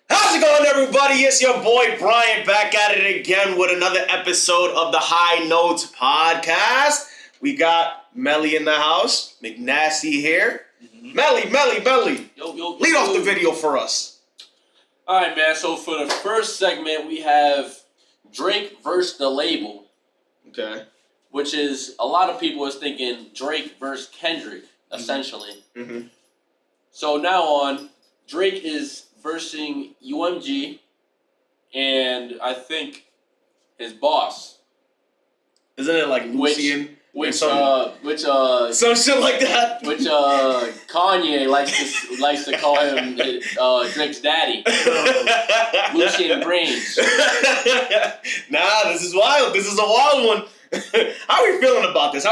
How's it going, everybody? It's your boy Brian back at it again with another episode of the High Notes podcast. We got Melly in the house, McNasty here. Melly. Yo. Lead off the video for us. All right, man. So for the first segment, we have Drake versus the label. Okay. Which is, a lot of people is thinking Drake versus Kendrick, essentially. Mm-hmm. So now on, Drake is versing UMG and I think his boss. Isn't it like Lucian? Some shit like that. Which Kanye likes to call him Drake's daddy. Lucian Brains. Nah, this is wild. This is a wild one. How are we feeling about this?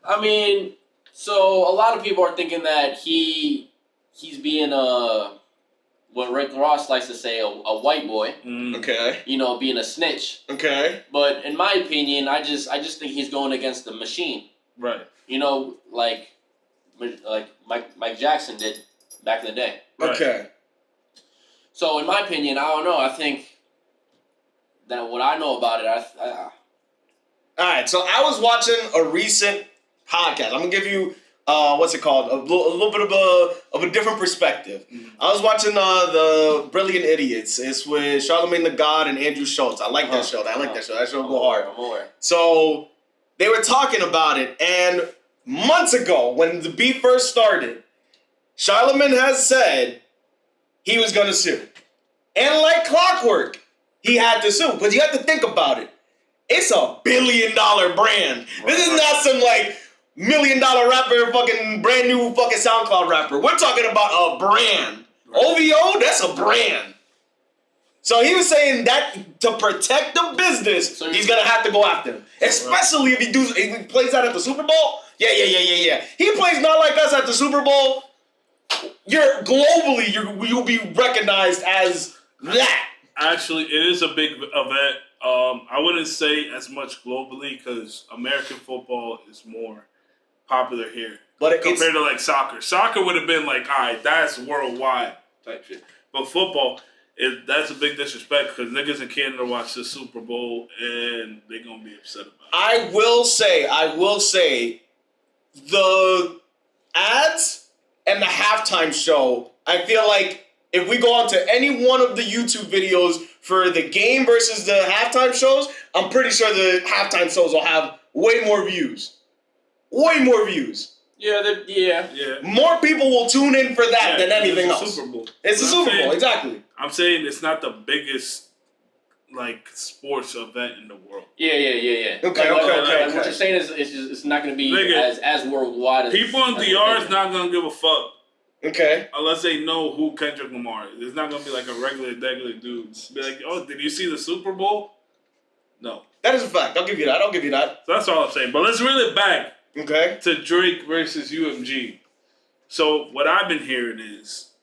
I mean, so a lot of people are thinking that he's being what Rick Ross likes to say, a white boy. Okay. You know, being a snitch. Okay. But in my opinion, I just think he's going against the machine. Right. You know, like Mike Jackson did back in the day. Okay. So in my opinion, I don't know. I think that what I know about it, All right, so I was watching a recent podcast. I'm gonna give you what's it called? A little bit of a different perspective. Mm-hmm. I was watching the Brilliant Idiots. It's with Charlamagne the God and Andrew Schultz. I like that show. That show go hard. I'm aware. So they were talking about it, and months ago when the beef first started, Charlamagne has said he was gonna sue, and like clockwork, he had to sue. But you have to think about it. It's $1 billion brand. This is not some like $1 million rapper, fucking brand new fucking SoundCloud rapper. We're talking about a brand. OVO, that's a brand. So he was saying that to protect the business, he's gonna have to go after him. Especially if he plays that at the Super Bowl. Yeah. He plays not like us at the Super Bowl. You'll be recognized as that. Actually, it is a big event. I wouldn't say as much globally because American football is more popular here, but compared to like soccer. Soccer would have been like, all right, that's worldwide type shit. But football, that's a big disrespect because niggas in Canada watch the Super Bowl and they're gonna be upset about it. I will say, the ads and the halftime show. I feel like if we go on to any one of the YouTube videos for the game versus the halftime shows, I'm pretty sure the halftime shows will have way more views. Yeah. More people will tune in for that than anything else. Super Bowl. It's the Super Bowl, exactly. I'm saying it's not the biggest like sports event in the world. Yeah. Okay. What you're saying is it's not going to be as worldwide as people in DR is not going to give a fuck. Okay. Unless they know who Kendrick Lamar is. It's not going to be like a regular dude. Be like, oh, did you see the Super Bowl? No. That is a fact. I'll give you that. So that's all I'm saying. But let's reel it back to Drake versus UMG. So what I've been hearing is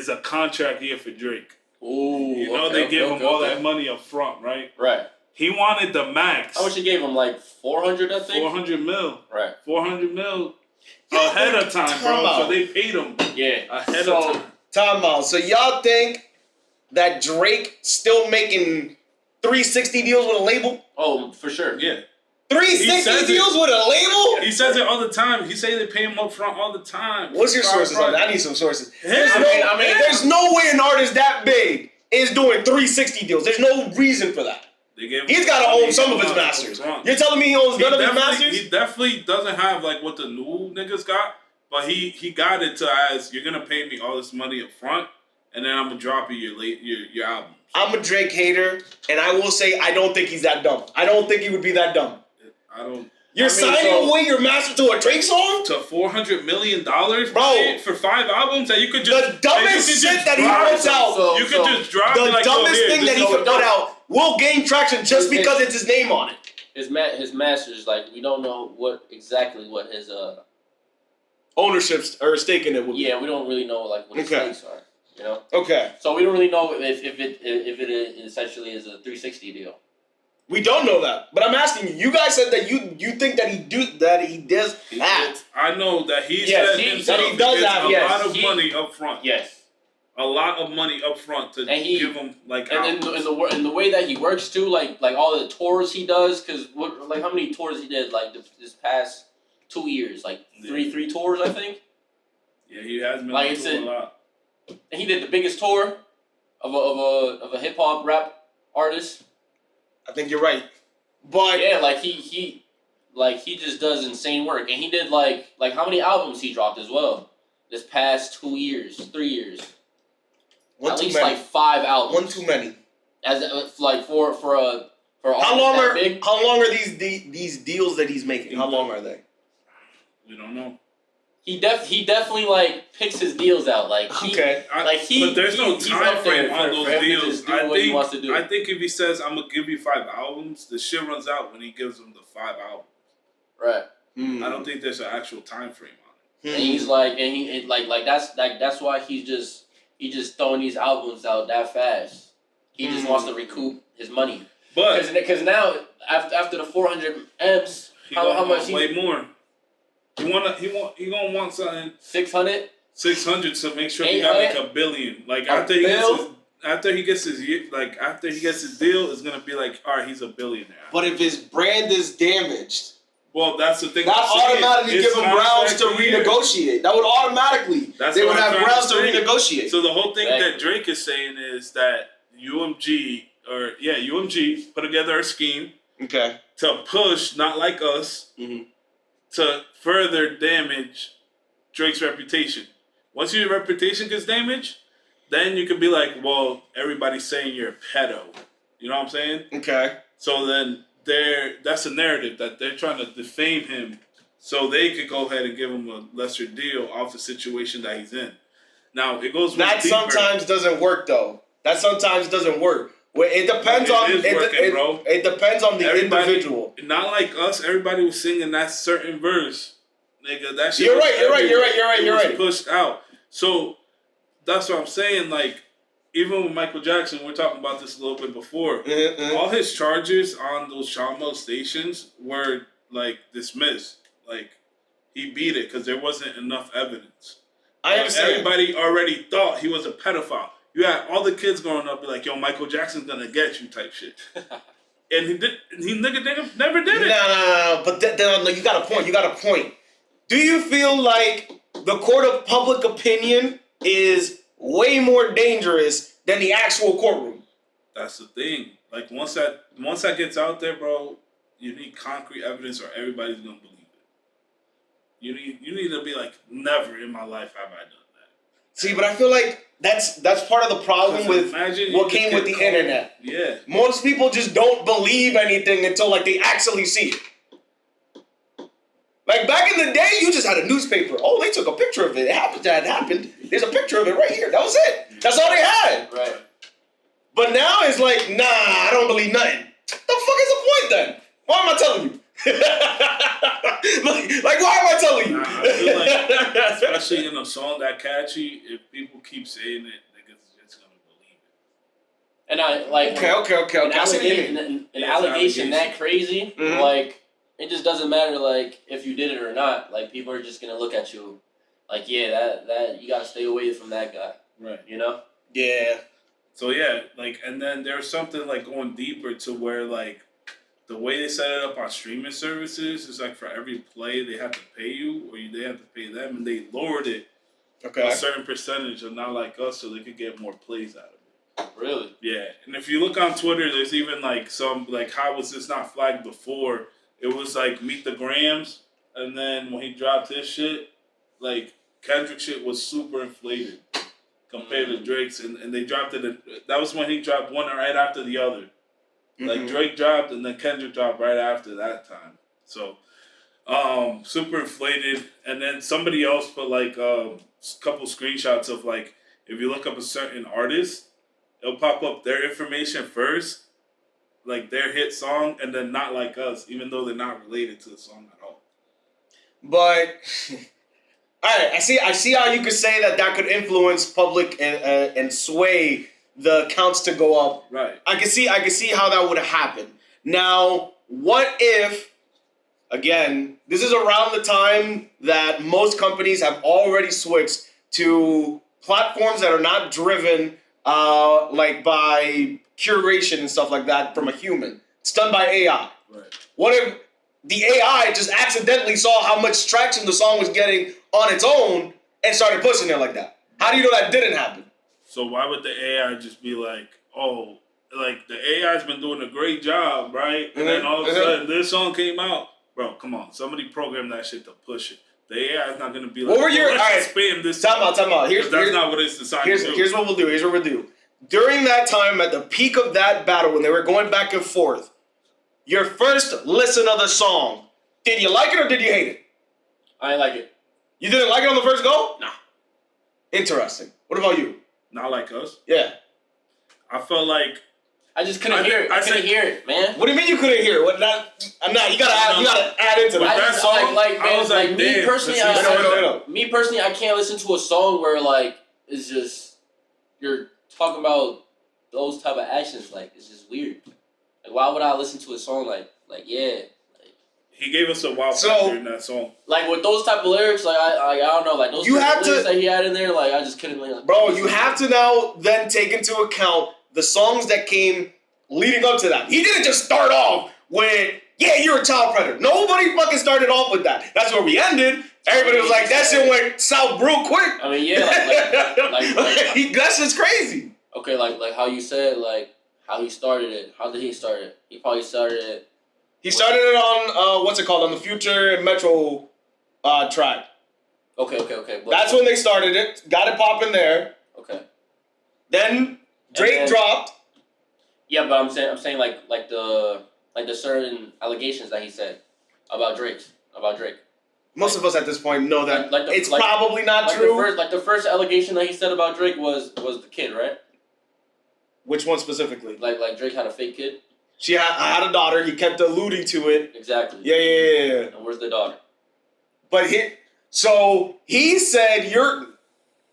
a contract year for Drake. Ooh, they gave him all that money up front, right? Right. He wanted the max. How much he gave him? Like 400, I think? 400 mil. Right. 400 mil. Ahead of time, bro. So they paid him. Yeah. Ahead of time. Time out. So y'all think that Drake still making 360 deals with a label? Oh, for sure. Yeah. 360 deals with a label? He says it all the time. He say they pay him up front all the time. What's your sources on that? I need some sources. I mean, there's no way an artist that big is doing 360 deals. There's no reason for that. He's got to own some of his masters. You're telling me he owns none of his masters? He definitely doesn't have like what the new niggas got, but he got it to as you're gonna pay me all this money up front, and then I'm gonna drop you your album. I'm a Drake hater, and I will say I don't think he's that dumb. I don't think he would be that dumb. You're signing away your master to a Drake song? To $400 million, bro, for 5 albums that you could just the dumbest shit that he puts out. You could just drop the dumbest thing that he could put out will gain traction just because it's his name on it. His masters, like, we don't know what his ownerships or stake in it would be. Yeah, we don't really know like what his stakes are. You know. Okay. So we don't really know if it essentially is a 360 deal. We don't know that, but I'm asking you. You guys said that you think that he does that. I know that he does have a lot of money up front. Yes. a lot of money up front to give him like. And the way that he works too, like all the tours he does, because how many tours he did like this past 2 years, like three tours I think. Yeah, he has been like a lot. And he did the biggest tour of a hip hop rap artist. I think you're right, but yeah, like he just does insane work, and he did like how many albums he dropped as well this past 2 years, 3 years. At least like 5 albums. One too many. As like for a how long are these deals that he's making? How long are they? We don't know. He definitely like picks his deals out. Like but there's no time frame on those deals. I think if he says I'm gonna give you 5 albums, the shit runs out when he gives them the 5 albums. Right. I don't think there's an actual time frame on it. And he's like, that's why he's just throwing these albums out that fast. He just wants to recoup his money. But because now after the 400 M's, how much way more. He gonna want something 600 to make sure he got like $1 billion. Like after he gets his deal, it's gonna be like, all right, he's a billionaire. But if his brand is damaged, well, that's the thing. That automatically give him grounds to renegotiate. That would automatically they would have grounds to renegotiate. So the whole thing that Drake is saying is that UMG put together a scheme to push Not Like Us to further damage Drake's reputation. Once your reputation gets damaged, then you can be like, well, everybody's saying you're a pedo. You know what I'm saying? Okay. So then that's a narrative that they're trying to defame him so they could go ahead and give him a lesser deal off the situation that he's in. Now, it goes that sometimes doesn't work, though. That sometimes doesn't work. It depends it depends on the individual. Not like us. Everybody was singing that certain verse, nigga. That shit. You're right. Pushed out. So that's what I'm saying. Like even with Michael Jackson, we're talking about this a little bit before. All his charges on those child molestations were like dismissed. Like he beat it because there wasn't enough evidence. I understand. Everybody already thought he was a pedophile. You had all the kids growing up be like, yo, Michael Jackson's gonna get you type shit. And he never did it. No. But then you got a point. Do you feel like the court of public opinion is way more dangerous than the actual courtroom? That's the thing. Like once that gets out there, bro, you need concrete evidence or everybody's gonna believe it. You need to be like, never in my life have I done that. See, but I feel like that's part of the problem with what came with the internet. Yeah. Most people just don't believe anything until like they actually see it. Like back in the day, you just had a newspaper. Oh, they took a picture of it. It happened. There's a picture of it right here. That was it. That's all they had. Right. But now it's like, nah, I don't believe nothing. The fuck is the point then? Why am I telling you? like why am I telling you? I feel like, especially in a song that catchy, if people keep saying it, niggas just gonna believe it. And I like an allegation that crazy, like it just doesn't matter like if you did it or not. Like people are just gonna look at you like, yeah, that you gotta stay away from that guy. Right. You know? Yeah. So yeah, like and then there's something like going deeper to where like the way they set it up on streaming services is like for every play they have to pay you or they have to pay them, and they lowered it a certain percentage of Not Like Us so they could get more plays out of it. Really? Yeah. And if you look on Twitter, there's even like some like how was this not flagged before? It was like Meet the Grams, and then when he dropped his shit, like Kendrick shit was super inflated compared to Drake's, and they dropped it. That was when he dropped one right after the other. Like Drake dropped and then Kendrick dropped right after that time. So, super inflated. And then somebody else put like a couple screenshots of like, if you look up a certain artist, it'll pop up their information first, like their hit song, and then Not Like Us, even though they're not related to the song at all. But, all right, I see how you could say that could influence public and sway the counts to go up. Right. I can see how that would happen. Now, what if, again, this is around the time that most companies have already switched to platforms that are not driven like by curation and stuff like that from a human. It's done by AI. Right. What if the AI just accidentally saw how much traction the song was getting on its own and started pushing it like that? How do you know that didn't happen? So why would the AI just be like, oh, like the AI's been doing a great job, right? And then all of a sudden this song came out. Bro, come on. Somebody programmed that shit to push it. The AI is not going to be like, what were your, let's spam this. Time out. That's not what it's designed to do. Here's what we'll do. During that time, at the peak of that battle, when they were going back and forth, your first listen of the song, did you like it or did you hate it? I didn't like it. You didn't like it on the first go? Nah. Interesting. What about you? Not like us. Yeah. I felt like I just couldn't hear it. I couldn't hear it, man. What do you mean you couldn't hear it? What? Nah, you gotta add into that. That song, I was like, me personally, me personally, I can't listen to a song where like it's just you're talking about those type of actions. Like it's just weird. Like why would I listen to a song like yeah? He gave us a wow factor in that song. Like with those type of lyrics, like I don't know, like those lyrics that he had in there, like I just couldn't. Like, bro, you have to now then take into account the songs that came leading up to that. He didn't just start off with, yeah, you're a child predator. Nobody fucking started off with that. That's where we ended. Everybody was like, that shit went south real quick. I mean, yeah, that's just crazy. Okay, like how you said, like how he started it. How did he start it? He probably started it. He started it on what's it called, on the Future and Metro track. Okay. That's when they started it. Got it popping there. Okay. Then Drake dropped. Yeah, but I'm saying like the certain allegations that he said about Drake. Most of us at this point know that it's probably not true. The first allegation that he said about Drake was the kid, right? Which one specifically? Like Drake had a fake kid. I had a daughter. He kept alluding to it. Exactly. Yeah. And where's the daughter? But he said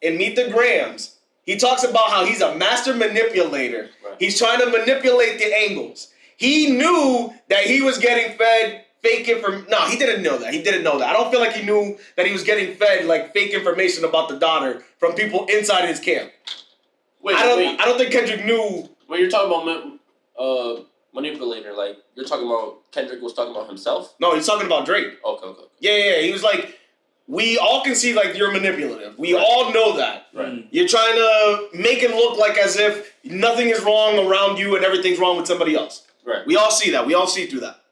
in Meet the Grams. He talks about how he's a master manipulator. Right. He's trying to manipulate the angles. He knew that he was getting fed fake information. No, he didn't know that. I don't feel like he knew that he was getting fed like fake information about the daughter from people inside his camp. I don't think Kendrick knew. When you're talking about manipulator, like you're talking about Kendrick was talking about himself? No, he's talking about Drake. Okay. Yeah. He was like, we all can see like you're manipulative. We all know that. Right. You're trying to make it look like as if nothing is wrong around you and everything's wrong with somebody else. Right. We all see that. We all see through that.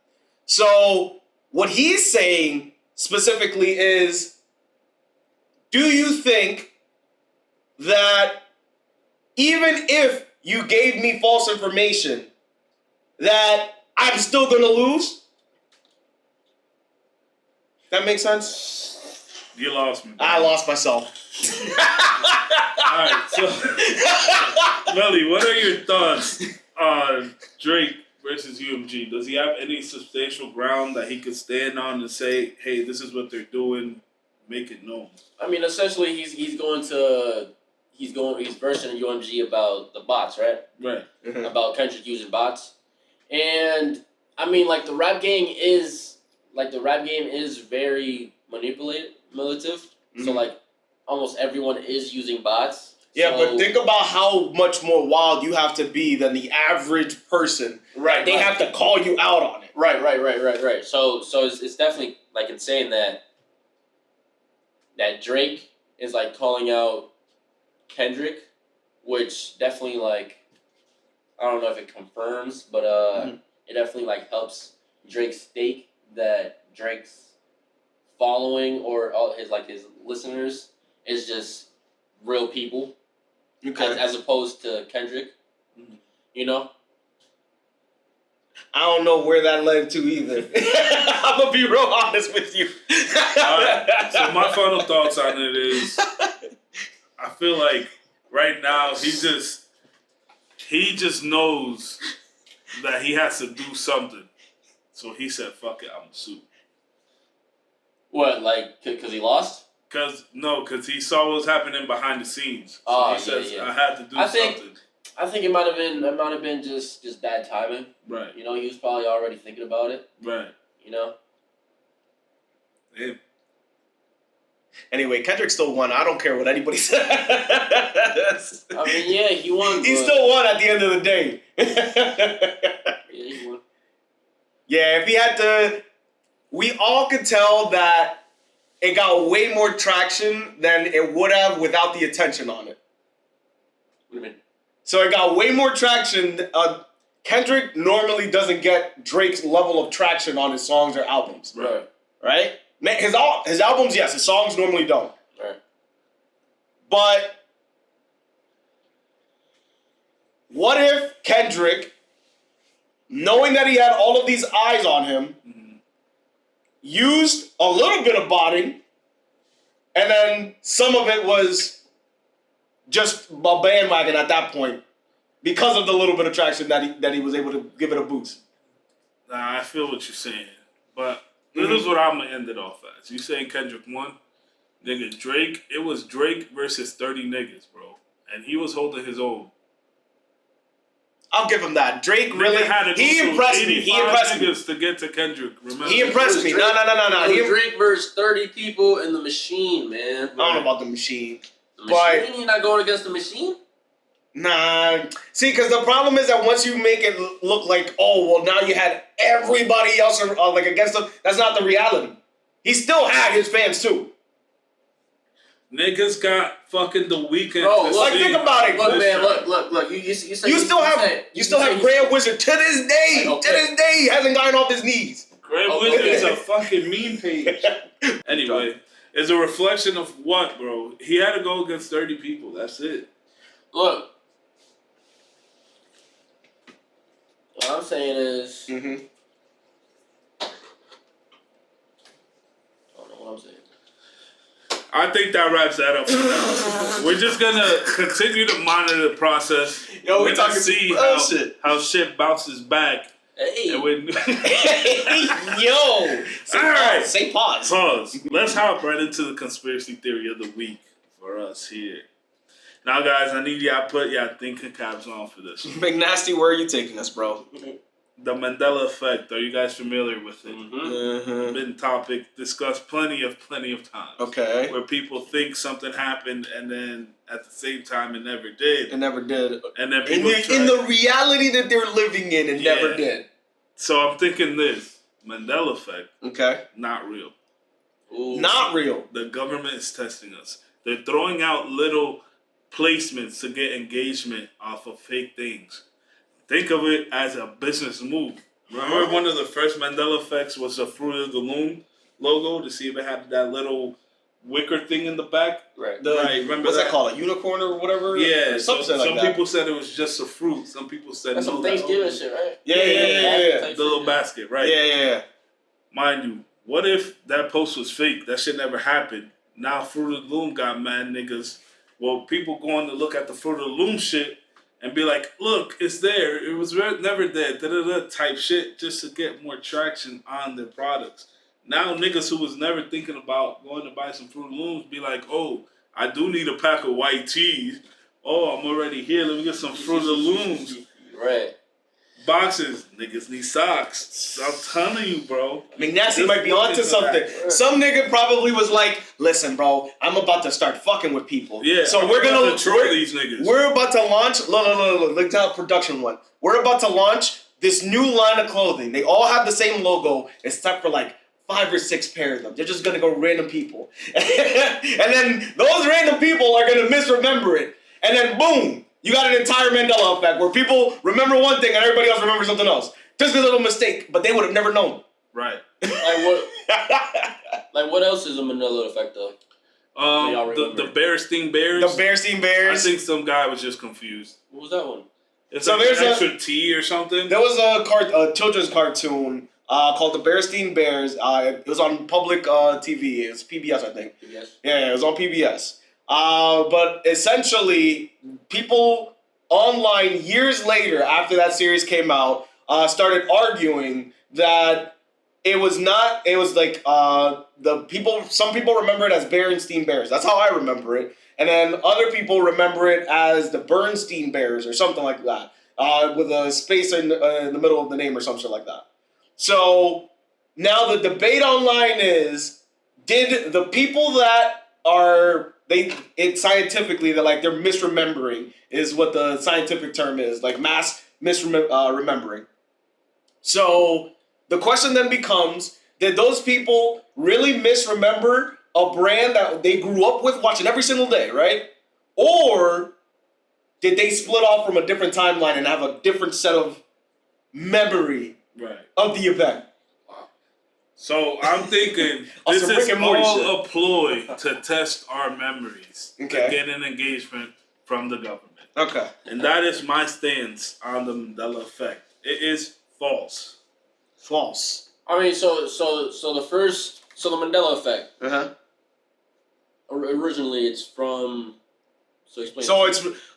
So what he's saying specifically is, do you think that even if you gave me false information, that I'm still going to lose? That makes sense? You lost me. I lost myself. Alright, so Melly, what are your thoughts on Drake versus UMG? Does he have any substantial ground that he could stand on and say, hey, this is what they're doing, make it known? I mean, essentially he's versing UMG about the bots, right? Right. Mm-hmm. About Kendrick using bots. And I mean like the rap game is very manipulative. Mm-hmm. So like almost everyone is using bots. Yeah, but think about how much more wild you have to be than the average person. Right. They have to call you out on it. Right. So it's definitely like insane that Drake is like calling out Kendrick, which definitely like I don't know if it confirms, but it definitely like helps Drake state that Drake's following or all his listeners is just real people, as opposed to Kendrick. You know. I don't know where that led to either. I'm gonna be real honest with you. Alright, so my final thoughts on it is, I feel like right now he just knows that he has to do something. So he said, fuck it, I'm gonna sue. What, like, because he lost? Because he saw what was happening behind the scenes. So he says, I had to do something. I think it might have been just bad timing. Right. You know, he was probably already thinking about it. Right. You know? Yeah. Anyway, Kendrick still won. I don't care what anybody says. I mean, yeah, he won. He still won at the end of the day. Yeah, he won. Yeah, if he had to... We all could tell that it got way more traction than it would have without the attention on it. What do you mean? So it got way more traction. Kendrick normally doesn't get Drake's level of traction on his songs or albums. Right? His albums, yes. His songs normally don't. Right. But what if Kendrick, knowing that he had all of these eyes on him, used a little bit of botting, and then some of it was just a bandwagon at that point because of the little bit of traction that he was able to give it a boost? Nah, I feel what you're saying, but this is what I'm gonna end it off as. You saying Kendrick won? Nigga, Drake, it was Drake versus 30 niggas, bro. And he was holding his own. I'll give him that. Drake really he impressed me. He impressed me to get to Kendrick. Remember? He impressed me. No. Drake versus 30 people in the machine, man. I don't know about the machine. The machine? You're not going against the machine? Nah. See, because the problem is that once you make it look like, oh, well, now you had everybody else like against him, that's not the reality. He still had his fans too. Niggas got fucking The Weeknd. Bro, think about it. Look, man, look. You still have Grant Wizard to this day. Okay. To this day, he hasn't gotten off his knees. Grant Wizard is a fucking meme page. Anyway, it's a reflection of what, bro? He had to go against 30 people. That's it. Look. What I'm saying is... I don't know what I'm saying. I think that wraps that up for now. We're just gonna continue to monitor the process. Yo, we're talking see how shit bounces back. Hey. And Yo. Alright. Say pause. Pause. Let's hop right into the conspiracy theory of the week for us here. Now, guys, I need y'all put y'all thinking caps on for this. Big Nasty, where are you taking us, bro? The Mandela effect. Are you guys familiar with it? Been topic discussed plenty of times. Okay. Where people think something happened and then at the same time it never did. It never did. And then people in the reality that they're living in, it never did. So I'm thinking this Mandela effect. Okay. Not real. Ooh. Not real. The government is testing us. They're throwing out little placements to get engagement off of fake things. Think of it as a business move. Remember one of the first Mandela effects was the Fruit of the Loom logo to see if it had that little wicker thing in the back? Right. Remember what's that called? A unicorn or whatever? Yeah. Or something like that. Some people said it was just a fruit. Some people said that's some Thanksgiving shit, right? Yeah. The little basket, right? Yeah. Mind you, what if that post was fake? That shit never happened. Now Fruit of the Loom got mad niggas. Well, people going to look at the Fruit of the Loom shit and be like, look, it's there. It was never there. Type shit just to get more traction on their products. Now niggas who was never thinking about going to buy some Fruit of the Looms be like, oh, I do need a pack of white teas. Oh, I'm already here. Let me get some Fruit of the Looms. Right. Boxes. Niggas need socks. I'm telling you, bro. McNasty might be onto something. Right. Some nigga probably was like, listen, bro, I'm about to start fucking with people. Yeah. So we're gonna troll these niggas. We're about to launch. Look at production one. We're about to launch this new line of clothing. They all have the same logo, except for like 5 or 6 pairs of them. They're just gonna go random people. And then those random people are gonna misremember it. And then boom. You got an entire Mandela effect where people remember one thing and everybody else remembers something else. Just a little mistake, but they would have never known. Right. Like what else is a Mandela effect though? The Berenstein Bears. The Berenstein Bears. I think some guy was just confused. What was that one? It's like an extra T or something. There was a children's cartoon called the Berenstein Bears. It was on public TV. It was PBS, I think. PBS? Yeah, it was on PBS. But essentially, people online years later, after that series came out, started arguing that it was not. It was like some people remember it as Berenstein Bears. That's how I remember it, and then other people remember it as the Bernstein Bears or something like that, with a space in the middle of the name or something like that. So now the debate online is: did the people that scientifically they're like they're misremembering is what the scientific term is, like mass remembering. So the question then becomes, did those people really misremember a brand that they grew up with watching every single day, right? Or did they split off from a different timeline and have a different set of memory of the event? So I'm thinking this is all a ploy to test our memories, to get an engagement from the government. Okay. And that is my stance on the Mandela effect. It is false. False. I mean, so the Mandela effect. Originally, it's from.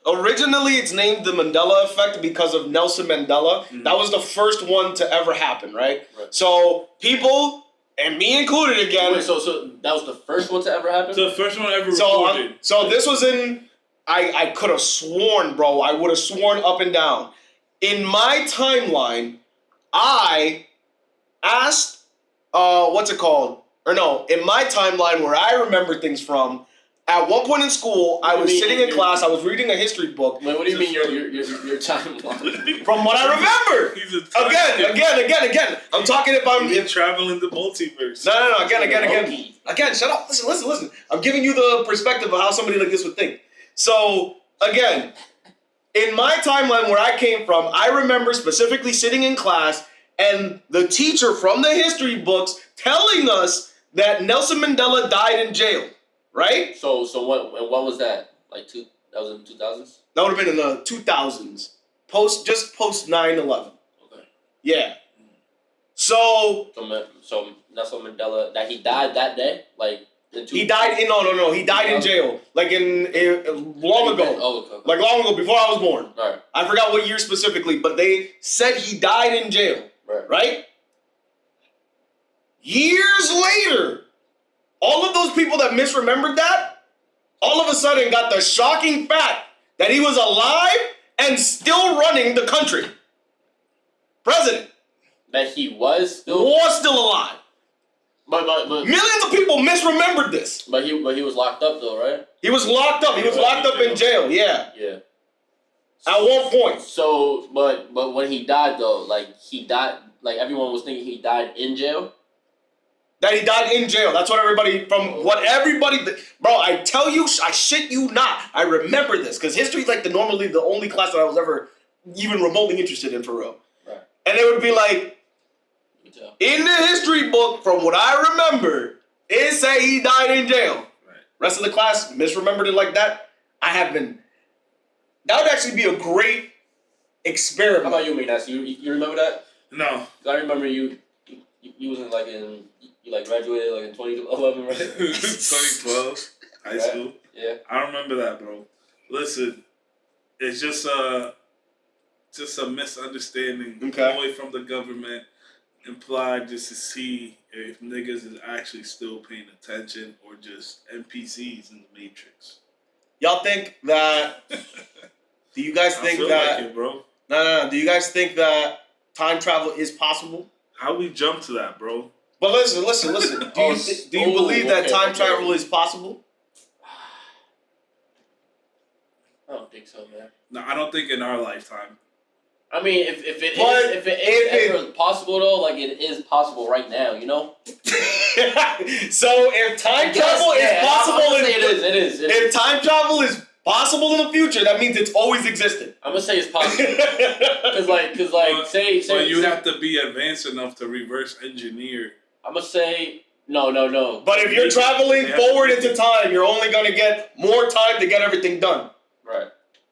Originally it's named the Mandela effect because of Nelson Mandela. Mm-hmm. That was the first one to ever happen, right? So people, and me included again. Wait, so that was the first one to ever happen? So the first one ever recorded. So this was in. I could have sworn, bro. I would have sworn up and down. In my timeline, I asked, what's it called? Or no, in my timeline where I remember things from. At one point in school, I was sitting in class. I was reading a history book. Wait, what do you mean your timeline? From what I remember. Again. I'm talking if I'm traveling the multiverse. No. Again. Shut up. Listen. I'm giving you the perspective of how somebody like this would think. So again, in my timeline where I came from, I remember specifically sitting in class and the teacher from the history books telling us that Nelson Mandela died in jail. Right? So what was that? That was in the 2000s? That would have been in the 2000s. Post 9/11. Okay. Yeah. So Nelson Mandela, that he died that day? He died no. He died in jail. Like long ago. Oh, okay. Like long ago, before I was born. Right. I forgot what year specifically, but they said he died in jail. Right? Years later, all of those people that misremembered that, all of a sudden got the shocking fact that he was alive and still running the country. President. That he was still alive. But millions of people misremembered this. But he was locked up though, right? He was locked up. He was locked up in jail. Yeah. Yeah. At one point. So, but when he died though, he died. Everyone was thinking he died in jail. That he died in jail. That's what everybody, bro, I tell you, I shit you not. I remember this, because history is normally the only class that I was ever even remotely interested in, for real. Right. And it would be in the history book, from what I remember, it say he died in jail. Right. Rest of the class misremembered it like that. That would actually be a great experiment. How about you, Minas? You remember that? No. I remember you wasn't you graduated in 2011, right? 2012, high school. Yeah. I remember that, bro. Listen, it's just a misunderstanding away from the government, implied just to see if niggas is actually still paying attention or just NPCs in the Matrix. Y'all think that? Do you guys think that? Like it, bro. No. Do you guys think that time travel is possible? How we jump to that, bro? But listen. Do you believe that time travel is possible? I don't think so, man. No, I don't think in our lifetime. I mean, if it is ever possible though, it is possible right now, you know. So if time travel is possible, it is. If time travel is possible in the future, that means it's always existed. I'm gonna say it's possible. Cause say you have to be advanced enough to reverse engineer. I'm gonna say no. But if you're traveling forward into time, you're only gonna get more time to get everything done. Right.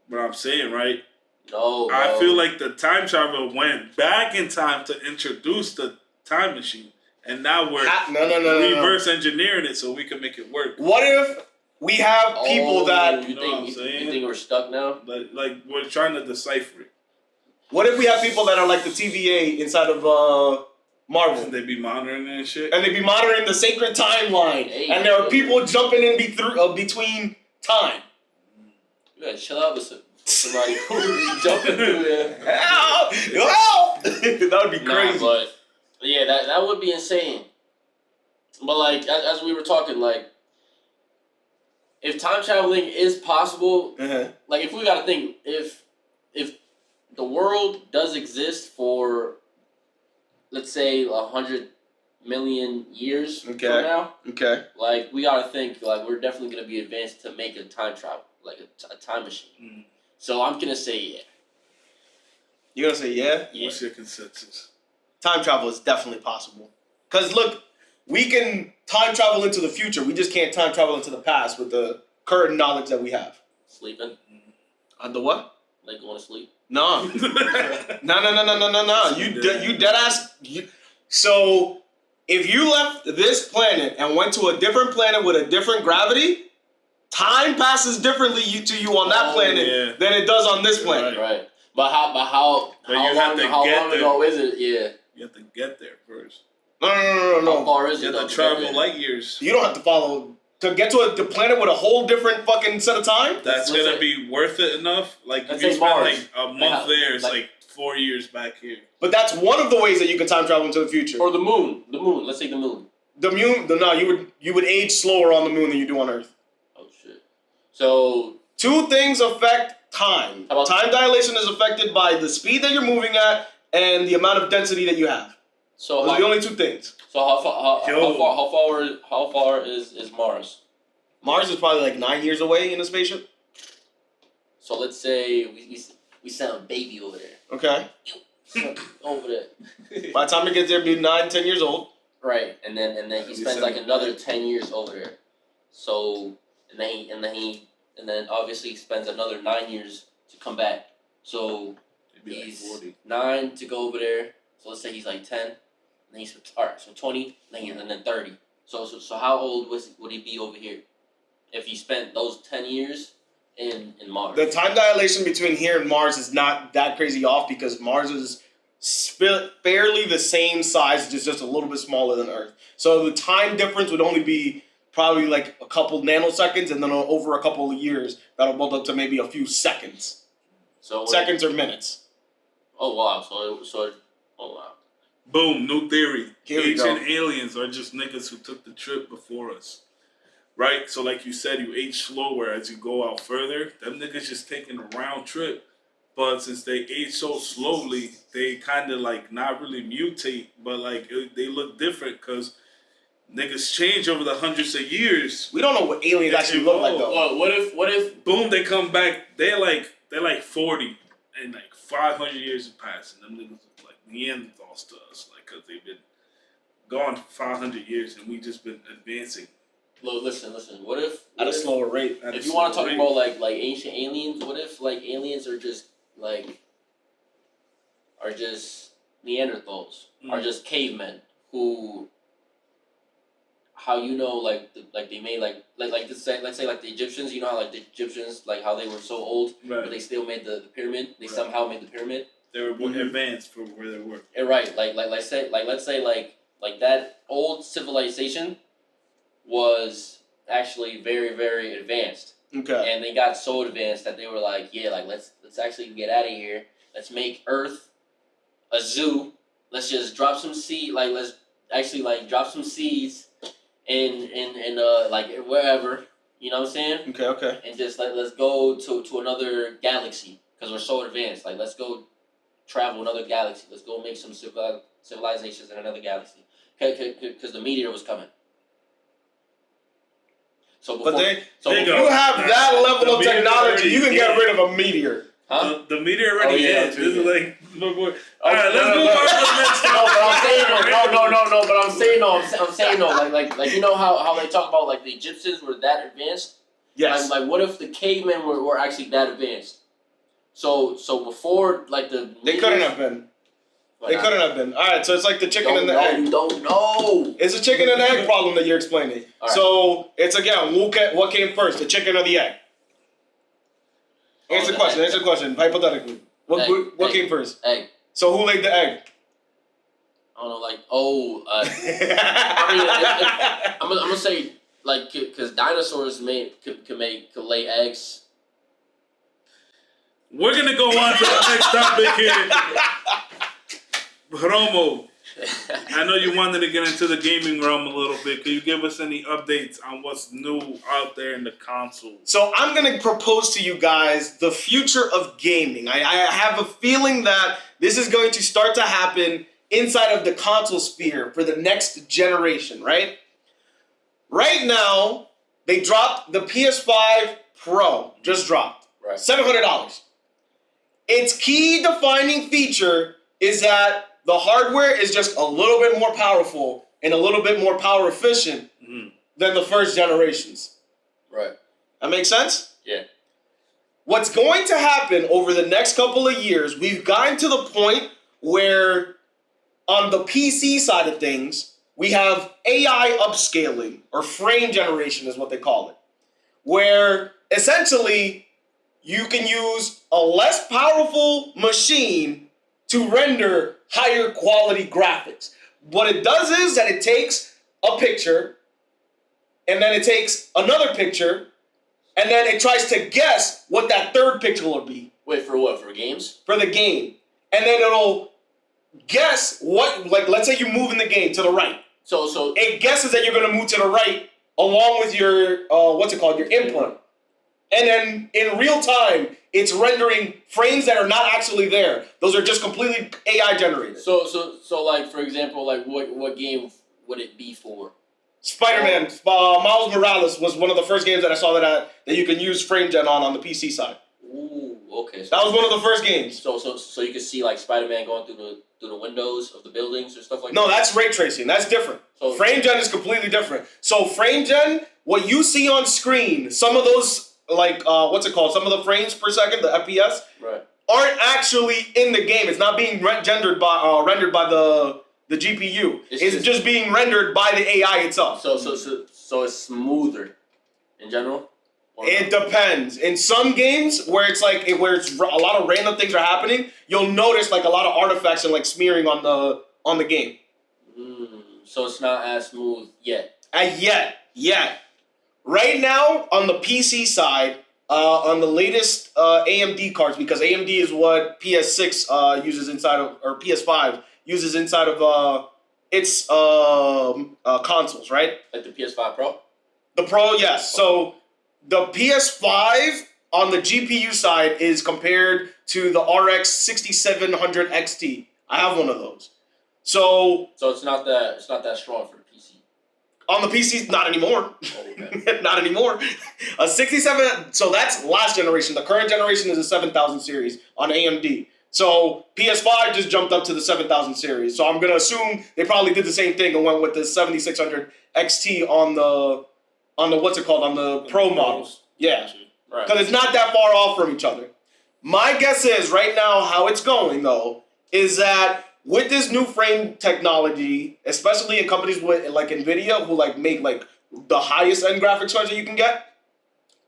But I'm saying, right? No. I feel like the time travel went back in time to introduce the time machine, and now we're reverse engineering it so we can make it work. What if we have people that you think we're stuck now? Like we're trying to decipher it. What if we have people that are like the TVA inside of Marvel? And they be monitoring and shit. And they be monitoring the sacred timeline, and there are people jumping in between time. You gotta chill out with somebody jumping through there. That would be crazy. But yeah, that would be insane. But as we were talking, if time traveling is possible, Uh-huh. like if we gotta think, if the world does exist for, let's say, 100 million years from now, like we gotta think, like we're definitely gonna be advanced to make a time travel, like a time machine. Mm. So I'm gonna say yeah. You're gonna say yeah? What's your consensus? Time travel is definitely possible. Cause look, we can time travel into the future. We just can't time travel into the past with the current knowledge that we have. Sleeping. The what? Like going to sleep. No. No. You dead ass. So if you left this planet and went to a different planet with a different gravity, time passes differently to you on that planet than it does on this planet. Right. But how long ago is it? Yeah. You have to get there first. No. How far is it? You have to travel light years. You don't have to follow. To get to the planet with a whole different fucking set of time? That's going to be worth it enough? Like, if you spend like a month there, it's like 4 years back here. But that's one of the ways that you can time travel into the future. Or the moon. Let's say the moon. You would age slower on the moon than you do on Earth. Oh, shit. So... Two things affect time. Time dilation is affected by the speed that you're moving at and the amount of density that you have. So those are the only two things. So how far is Mars? Mars is probably like 9 years away in a spaceship. So let's say we send a baby over there. Okay. Over there. By the time it gets there, it'll be 9, 10 years old. Right, and then he spends like another 10 years over there. So and then obviously he spends another 9 years to come back. So he's like 9 to go over there. So let's say he's like 10. And he's alright, so 20, and then 30. So how old would he be over here if he spent those 10 years in Mars? The time dilation between here and Mars is not that crazy off because Mars is fairly the same size, just a little bit smaller than Earth. So the time difference would only be probably like a couple nanoseconds, and then over a couple of years, that'll build up to maybe a few seconds. Seconds or minutes. Oh wow! So wow. Boom, new theory. Ancient aliens are just niggas who took the trip before us. Right? So like you said, you age slower as you go out further. Them niggas just taking a round trip. But since they age so slowly, they kind of like not really mutate, but like they look different because niggas change over the hundreds of years. We don't know what aliens actually look like though. Well, what if boom, they come back, they're like 40 and like 500 years have passed and them niggas look like Neanderthals to us, like, because they've been gone for 500 years and we just been advancing. Look, listen. What if at a slower rate? If you want to talk about like ancient aliens, what if like aliens are just Neanderthals, are just cavemen who, how you know they made let's say like the Egyptians, you know how like the Egyptians like how they were so old, but they still made the pyramid. They somehow made the pyramid. They were advanced for where they were. Right, let's say that old civilization was actually very, very advanced. Okay. And they got so advanced that they were like, let's actually get out of here. Let's make Earth a zoo. Let's just drop some seed. Let's actually drop some seeds in wherever. You know what I'm saying? Okay. And just let's go to another galaxy because we're so advanced. Let's go travel another galaxy. Let's go make some civilizations in another galaxy. Because the meteor was coming. So if you have that level of technology, you can get rid of a meteor. Huh? The meteor already is. This is like no more. All right, let's move on to the next No, I'm saying no. Like you know how they talk about like the Egyptians were that advanced? Yes. Like what if the cavemen were actually that advanced? So before they couldn't have been. They couldn't have been. All right, so it's like the chicken and the egg. You don't know. It's a chicken and egg problem that you're explaining. Right. So it's again, what came first, the chicken or the egg? Answer the question. Hypothetically, what came first? Egg. So who laid the egg? I don't know. I'm gonna say because dinosaurs could lay eggs. We're gonna go on to the next topic here. Romo, I know you wanted to get into the gaming realm a little bit. Can you give us any updates on what's new out there in the console? So I'm going to propose to you guys the future of gaming. I have a feeling that this is going to start to happen inside of the console sphere for the next generation, right? Right now, they dropped the PS5 Pro. Just dropped. Right. $700. Its key defining feature is that the hardware is just a little bit more powerful and a little bit more power efficient than the first generations. Right. That makes sense? Yeah. What's going to happen over the next couple of years, we've gotten to the point where on the PC side of things, we have AI upscaling, or frame generation is what they call it, where essentially you can use a less powerful machine to render higher quality graphics. What it does is that it takes a picture, and then it takes another picture, and then it tries to guess what that third picture will be. Wait, for what? For games? For the game. And then it'll guess what, like, let's say you move in the game to the right. So it guesses that you're going to move to the right along with your, your input. And then in real time, it's rendering frames that are not actually there. Those are just completely AI generated. So like, for example, like what game would it be for? Spider-Man, Miles Morales was one of the first games that I saw that you can use frame gen on the PC side. Ooh, okay. So that was one of the first games. So you can see like Spider-Man going through the windows of the buildings or stuff like that? No, that's ray tracing. That's different. So frame gen is completely different. So frame gen, what you see on screen, some of those, like, some of the frames per second, the FPS, right, aren't actually in the game. It's not being rendered by the GPU. It's just being rendered by the AI itself. So it's smoother in general? It depends. In some games where it's like where it's a lot of random things are happening, you'll notice like a lot of artifacts and like smearing on the game. So it's not as smooth yet. Yet. Right now on the PC side, on the latest AMD cards, because AMD is what PS6 uses inside of, or PS5 uses inside of its consoles, right? Like the PS5 Pro? The Pro, yes. So the PS5 on the GPU side is compared to the RX 6700 XT. I have one of those. So it's not that strong for the PC. On the PC, not anymore. Okay. Not anymore. A 67. So that's last generation. The current generation is a 7000 series on AMD. So PS5 just jumped up to the 7000 series. So I'm gonna assume they probably did the same thing and went with the 7600 XT on the on the Pro models. Yeah, because it's not that far off from each other. My guess is right now how it's going though is that with this new frame technology, especially in companies with like Nvidia who like make like the highest end graphics cards that you can get,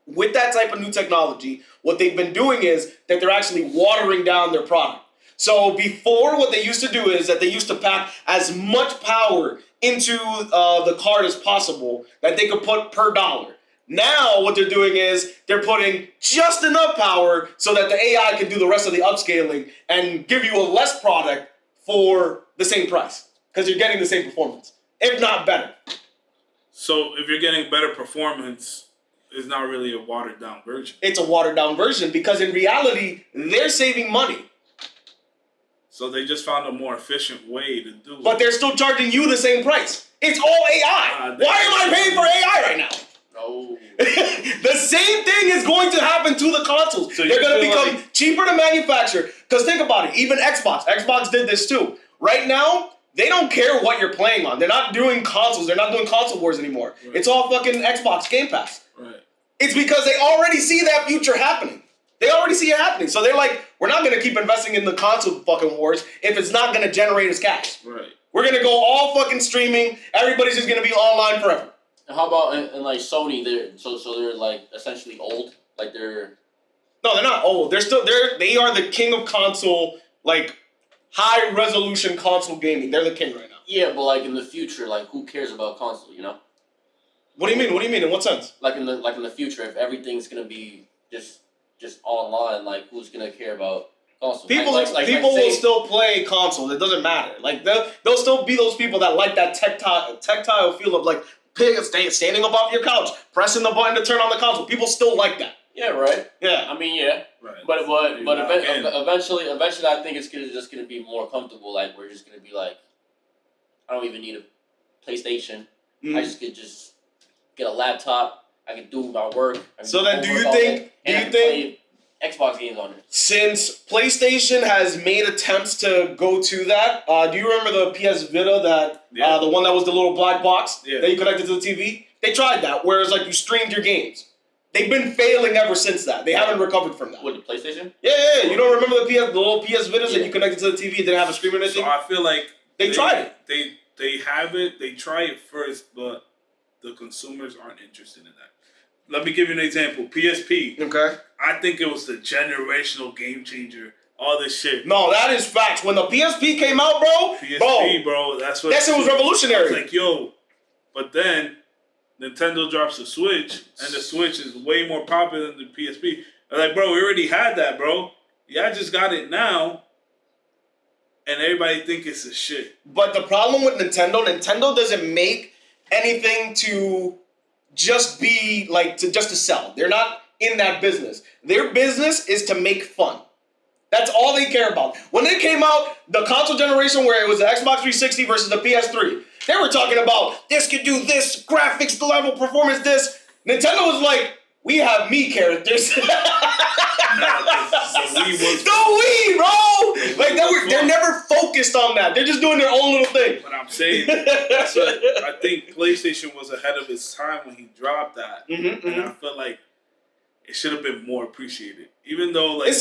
with that type of new technology, what they've been doing is that they're actually watering down their product. So before, what they used to do is that they used to pack as much power into the card as possible that they could put per dollar. Now what they're doing is they're putting just enough power so that the AI can do the rest of the upscaling and give you a less product for the same price because you're getting the same performance, if not better. So if you're getting better performance, it's not really a watered down version. It's a watered down version because in reality, they're saving money. So they just found a more efficient way to do it. But they're still charging you the same price. It's all AI. Why am I paying for AI right now? No. The same thing is going to happen to the consoles. So they're going to become cheaper to manufacture. Because think about it. Even Xbox. Xbox did this too. Right now, they don't care what you're playing on. They're not doing consoles. They're not doing console wars anymore. Right. It's all fucking Xbox Game Pass. Right. It's because they already see that future happening. They already see it happening. So they're like, we're not going to keep investing in the console fucking wars if it's not going to generate us cash. Right. We're going to go all fucking streaming. Everybody's just going to be online forever. How about in like Sony? They're like essentially old. Like they're. No, they're not old. They are the king of console, like high resolution console gaming. They're the king right now. Yeah, but like in the future, like who cares about console? You know. What do you mean? What do you mean? In what sense? Like in the future, if everything's gonna be just online, like who's gonna care about console. People will still play console. It doesn't matter. Like they'll still be those people that like that tactile feel of like standing up off your couch, pressing the button to turn on the console. People still like that. Yeah, right. Yeah. I mean, yeah. Right. But eventually, I think it's just gonna be more comfortable. Like we're just gonna be like, I don't even need a PlayStation. I just could just get a laptop. I can do my work. So then, do you think play Xbox games on it? Since PlayStation has made attempts to go to that, do you remember the PS Vita the one that was the little black box that you connected to the TV? They tried that, whereas like you streamed your games. They've been failing ever since that. They haven't recovered from that. What, the PlayStation? Yeah. You don't remember the little PS Vitas that you connected to the TV and didn't have a screen or anything? So I feel like they tried it. They have it. They try it first, but the consumers aren't interested in that. Let me give you an example. PSP. Okay. I think it was the generational game changer. All this shit. No, that is facts. When the PSP came out, bro, that's what. That shit was revolutionary. I was like, yo, but then Nintendo drops the Switch, and the Switch is way more popular than the PSP. I'm like, bro, we already had that, bro. Yeah, I just got it now, and everybody think it's a shit. But the problem with Nintendo doesn't make anything to just be like just to sell. They're not in that business. Their business is to make fun. That's all they care about. When it came out, the console generation where it was the Xbox 360 versus the PS3, they were talking about this could do this, graphics level, performance this. Nintendo was like, we have Mii characters. The Wii, bro! Like they're never focused on that. They're just doing their own little thing. But I'm saying, that's what I think PlayStation was ahead of its time when he dropped that. And I feel like it should have been more appreciated. Even though, like... It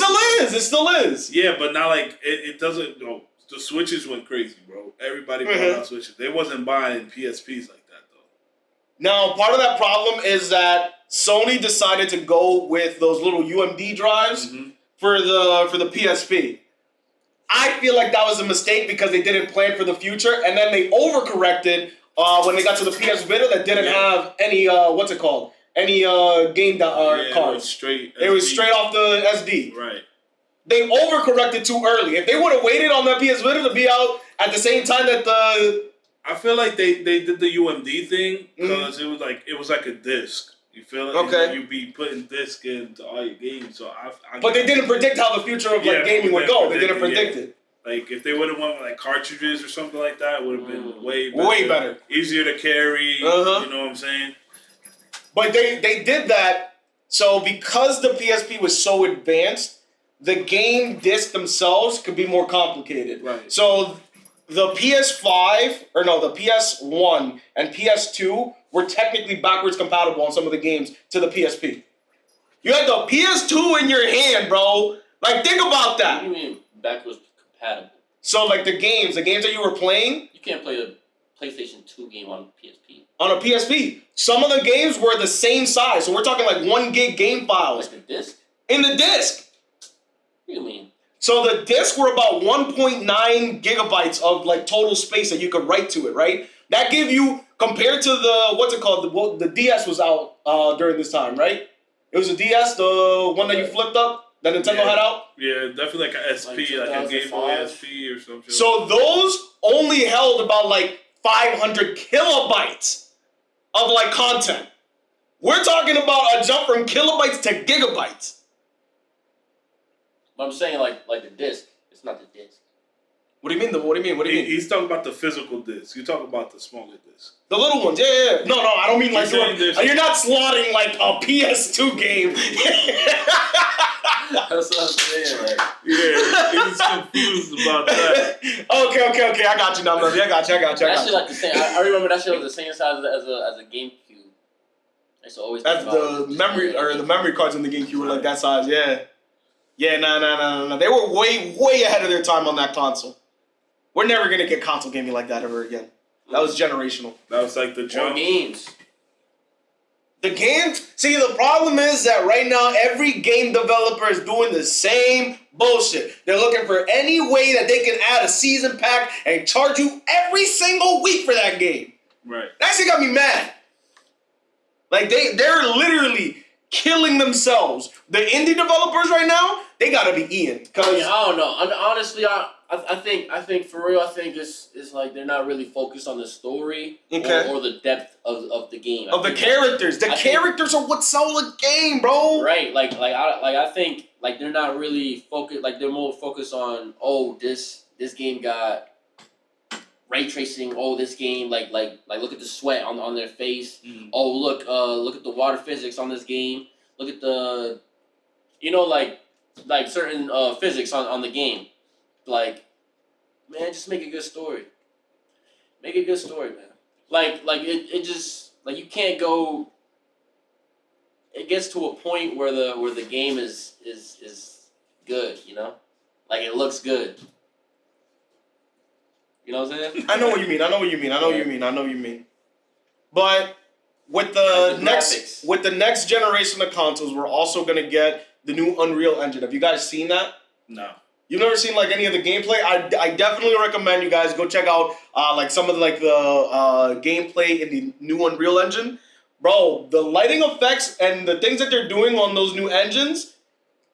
still is. Yeah, but now, like, it doesn't... No, the Switches went crazy, bro. Everybody bought out Switches. They wasn't buying PSPs like that, though. Now, part of that problem is that Sony decided to go with those little UMD drives for the PSP. I feel like that was a mistake because they didn't plan for the future, and then they overcorrected when they got to the PS Vita that didn't have any, any game cards. It was straight off the SD. Right. They overcorrected too early. If they would have waited on that PS Vita to be out at the same time that the... I feel like they did the UMD thing because it was like a disc. You feel it? Okay. You'd be putting disc into all your games. So but they didn't predict how the future of gaming would go. They didn't predict it. Like if they would have went with like cartridges or something like that, it would have been way better. Easier to carry. You know what I'm saying? But they did that. So because the PSP was so advanced, the game discs themselves could be more complicated. Right. So the the PS1 and PS2 were technically backwards compatible on some of the games to the PSP. You had the PS2 in your hand, bro. Like, think about that. What do you mean backwards compatible? So, like, the games that you were playing... You can't play a PlayStation 2 game on PSP. On a PSP. Some of the games were the same size. So, we're talking, like, 1 gig game files. Like the disc? In the disc. What do you mean? So the discs were about 1.9 gigabytes of like total space that you could write to it, right? That gave you, compared to the DS was out during this time, right? It was a DS, the one that you flipped up, that Nintendo had out? Yeah, definitely like an SP, like a Game Boy SP or something. So those only held about like 500 kilobytes of like content. We're talking about a jump from kilobytes to gigabytes. But I'm saying like the disc. It's not the disc. What do you mean? He's talking about the physical disc. You're talking about the smaller disc. The little ones, yeah. No, I don't mean like you're not slotting like a PS2 game. That's what I'm saying. Like. Yeah, he's confused about that. Okay. I got you now, baby. I got you. That shit like the same. I remember that shit was the same size as a GameCube. I used to always. That's the memory cards in the GameCube were like that size. Yeah. Yeah, no. They were way ahead of their time on that console. We're never gonna get console gaming like that ever again. That was generational. That was like the jump. Games. The games. See, the problem is that right now every game developer is doing the same bullshit. They're looking for any way that they can add a season pack and charge you every single week for that game. Right. That shit got me mad. Like they're literally killing themselves. The indie developers right now, they gotta be Ian. I don't know. Honestly, I think for real, I think it's like they're not really focused on the story or the depth of the game. Of the characters. The characters are what sell a game, bro. Right. I think like they're not really focused. Like they're more focused on this game got ray tracing. This game like look at the sweat on their face. Mm. Look at the water physics on this game. Look at the like certain physics on the game. Like, man, just make a good story. Make a good story, man. Like it just like you can't go. It gets to a point where the game is good, like it looks good. You know what I'm saying? I know what you mean. But with the next generation of consoles, we're also gonna get the new Unreal Engine. Have you guys seen that? No. You've never seen like any of the gameplay? I definitely recommend you guys go check out like some of the gameplay in the new Unreal Engine. Bro, the lighting effects and the things that they're doing on those new engines,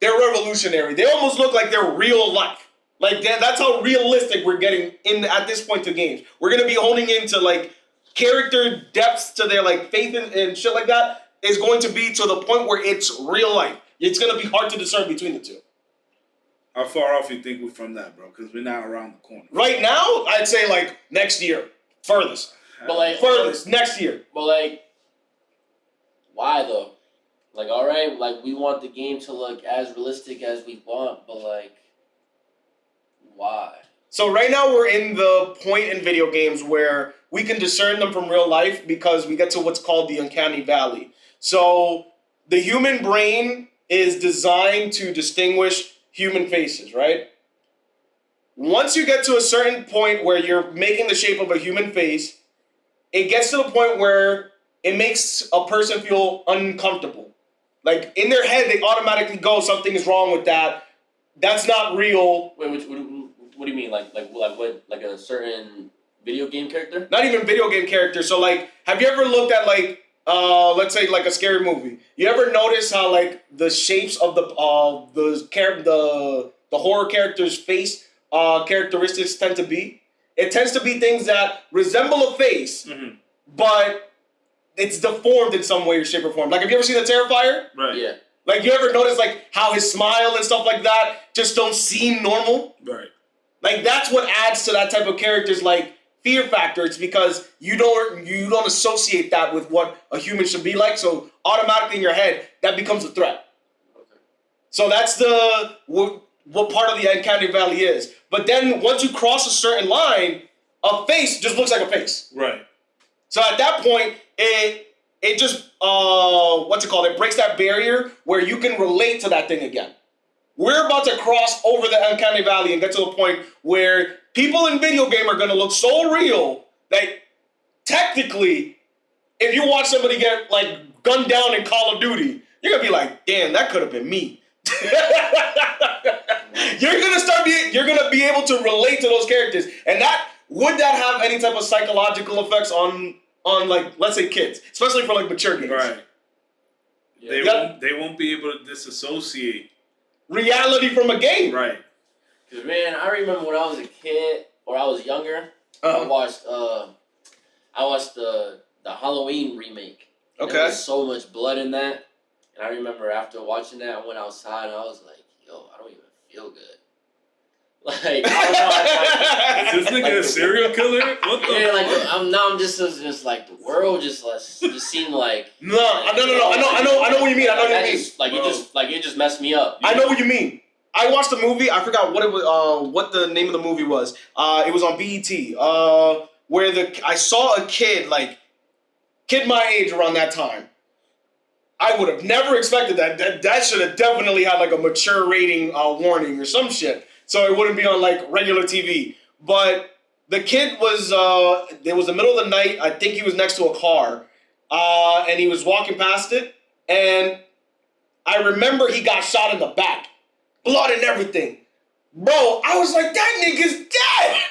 they're revolutionary. They almost look like they're real life. Like that's how realistic we're getting in at this point to games. We're gonna be honing into like character depths to their like faith and shit like that is going to be to the point where it's real life. It's gonna be hard to discern between the two. How far off you think we're from that, bro? Because we're not around the corner. Right now, I'd say like next year, furthest. But like furthest next year. But like, why though? Like, all right, like we want the game to look as realistic as we want, but like, why? So right now we're in the point in video games where we can discern them from real life because we get to what's called the uncanny valley. So the human brain is designed to distinguish human faces, right? Once you get to a certain point where you're making the shape of a human face, it gets to the point where it makes a person feel uncomfortable. Like in their head, they automatically go, something is wrong with that. That's not real. Wait, what do you mean? Like what? Like a certain video game character? Not even video game character. So like, have you ever looked at like, let's say like a scary movie? You ever notice how like the shapes of the horror character's face characteristics tend to be? It tends to be things that resemble a face, but it's deformed in some way or shape or form. Like, have you ever seen The Terrifier? Right. Yeah. Like, you ever notice like how his smile and stuff like that just don't seem normal? Right. Like that's what adds to that type of character's like fear factor. It's because you don't associate that with what a human should be like. So automatically in your head, that becomes a threat. Okay. So that's what part of the uncanny valley is. But then once you cross a certain line, a face just looks like a face. Right. So at that point, it just it breaks that barrier where you can relate to that thing again. We're about to cross over the uncanny valley and get to a point where people in video game are going to look so real that technically, if you watch somebody get like gunned down in Call of Duty, you're going to be like, damn, that could have been me. You're going to be able to relate to those characters. And would that have any type of psychological effects on like, let's say kids, especially for like mature games? Right. Yeah. They won't be able to disassociate reality from a game. Right. Cause man, I remember when I was a kid or I was younger, I watched the Halloween remake. Okay. There was so much blood in that. And I remember after watching that, I went outside and I was like, yo, I don't even feel good. Like, I don't know. Is this nigga a serial killer? What the fuck? I'm just like the world just seemed like no. I know what you mean. It just messed me up. I know what you mean. I watched the movie. I forgot what it was. What the name of the movie was. It was on BET. Where I saw a kid my age around that time. I would have never expected that. That should have definitely had like a mature rating warning or some shit. So it wouldn't be on like regular TV. But the kid was, it was the middle of the night. I think he was next to a car. And he was walking past it. And I remember he got shot in the back. Blood and everything. Bro, I was like, that nigga's dead.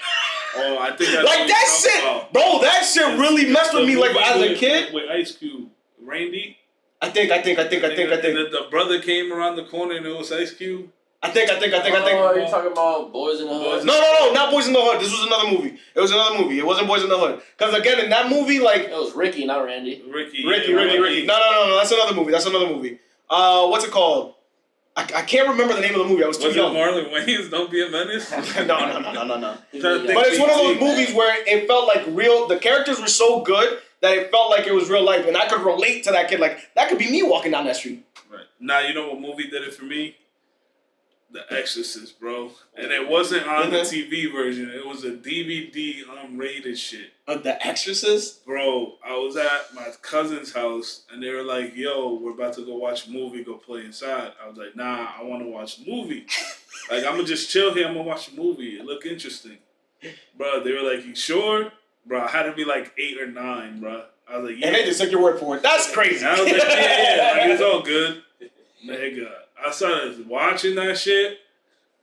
Oh, I think that's like that shit. About. Bro, that shit really messed with me like as a kid. With Ice Cube. Rain Deep? I think. And the brother came around the corner and it was Ice Cube. I think. Oh, you're talking about Boys in the Hood? No, not Boys in the Hood. This was another movie. It was another movie. It wasn't Boys in the Hood. Because again, in that movie, like it was Ricky, not Randy. Ricky. No. That's another movie. What's it called? I can't remember the name of the movie. I was too young. Marlon Wayans? Don't Be a Menace? No. But it's one of those movies where it felt like real. The characters were so good that it felt like it was real life, and I could relate to that kid. Like that could be me walking down that street. Right. Now you know what movie did it for me? The Exorcist, bro. And it wasn't on the TV version. It was a DVD unrated shit. The Exorcist? Bro, I was at my cousin's house, and they were like, yo, we're about to go watch a movie, go play inside. I was like, nah, I want to watch a movie. Like, I'm going to just chill here. I'm going to watch a movie. It looked interesting. Bro, they were like, you sure? Bro, I had to be like 8 or 9, bro. I was like, yeah. And they just took your word for it. That's crazy. And I was like, yeah. Like, it's all good. Nigga. I started watching that shit,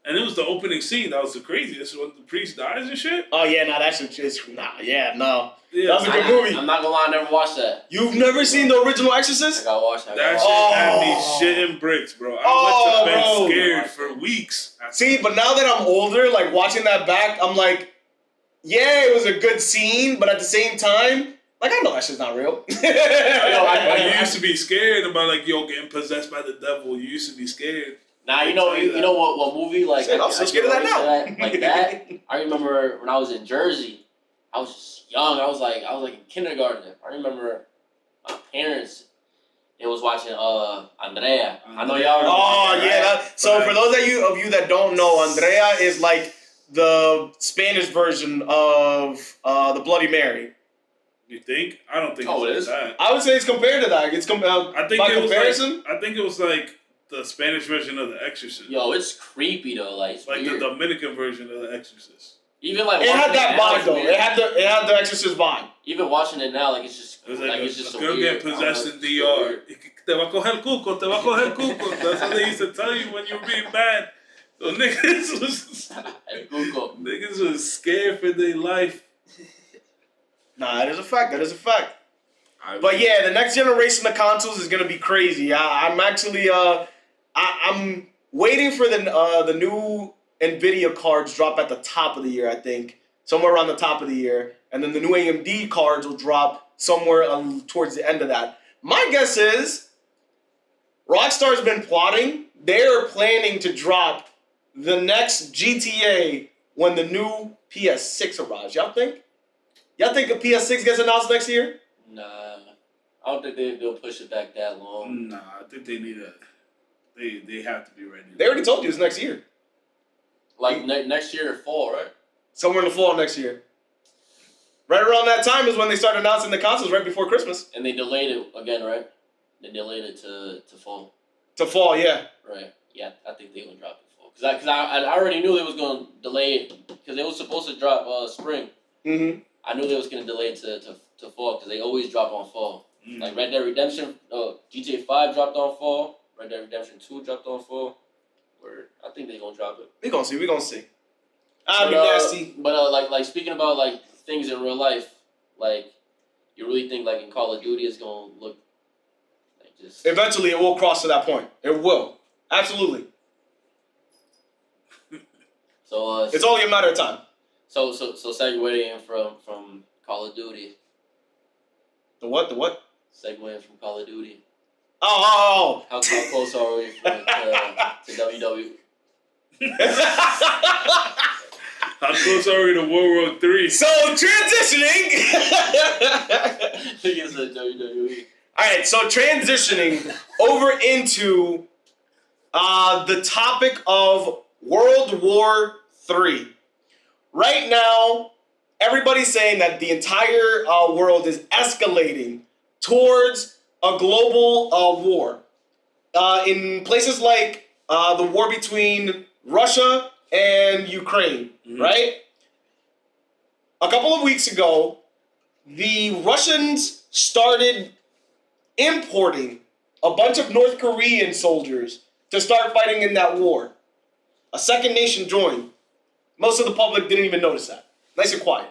and it was the opening scene. That was the craziest when the priest dies and shit. Oh, yeah, no, that shit is... Nah, yeah, no. Yeah, that was a good movie. I'm not gonna lie, I never watched that. You've never seen the original Exorcist? I gotta watch that. That shit had me shitting bricks, bro. I went to bed scared for weeks. See, but now that I'm older, like, watching that back, I'm like, yeah, it was a good scene, but at the same time... Like, I know that shit's not real. You used to be scared about, like, getting possessed by the devil. You used to be scared. Nah, you know what movie, like... I'm so scared of that now. Like that, I remember when I was in Jersey, I was just young. I was like in kindergarten. I remember my parents, they was watching Andrea. I know y'all remember. Oh, yeah. So, for those of you that don't know, Andrea is, like, the Spanish version of the Bloody Mary. You think? I don't think it is that. I would say it's compared to that. It's I think by it comparison. Was I think it was like the Spanish version of The Exorcist. Yo, it's creepy though. Like it's like weird. The Dominican version of The Exorcist. Even like it had that vibe though. It had the Exorcist vibe. Even watching it now, like it's just it's just a girl getting possessed in DR. Te va a coger el cuco. Te va a coger el cuco. That's what they used to tell you when you were being bad. So niggas was scared for their life. Nah, that is a fact. But yeah, the next generation of consoles is gonna be crazy. I'm actually I'm waiting for the new Nvidia cards drop at the top of the year. I think somewhere around the top of the year, and then the new AMD cards will drop somewhere towards the end of that. My guess is Rockstar's been plotting. They're planning to drop the next GTA when the new PS6 arrives. Y'all think? Y'all think a PS6 gets announced next year? Nah. I don't think they'll push it back that long. Nah, I think they need they have to be ready. They already told you it's next year. Like next year or fall, right? Somewhere in the fall next year. Right around that time is when they start announcing the consoles, right before Christmas. And they delayed it again, right? They delayed it to fall. To fall, yeah. Right. Yeah, I think they're gonna drop it fall. Cause I already knew they was gonna delay it because they was supposed to drop spring. Mm-hmm. I knew they was gonna delay it to fall because they always drop on fall. Mm-hmm. Like Red Dead Redemption, GTA 5 dropped on fall. Red Dead Redemption 2 dropped on fall. I think they're gonna drop it. We gonna see. I'll be nasty. But like speaking about like things in real life, like you really think like in Call of Duty it's gonna look like just eventually it will cross to that point. It will. Absolutely. So it's only a matter of time. So segueing from Call of Duty. The what? Segueing from Call of Duty. Oh. How close are we to WWE? How close are we to World War III? So transitioning. He said WWE. All right, so transitioning over into the topic of World War III. Right now, everybody's saying that the entire world is escalating towards a global war. In places like the war between Russia and Ukraine, right? A couple of weeks ago, the Russians started importing a bunch of North Korean soldiers to start fighting in that war. A second nation joined. Most of the public didn't even notice that. Nice and quiet.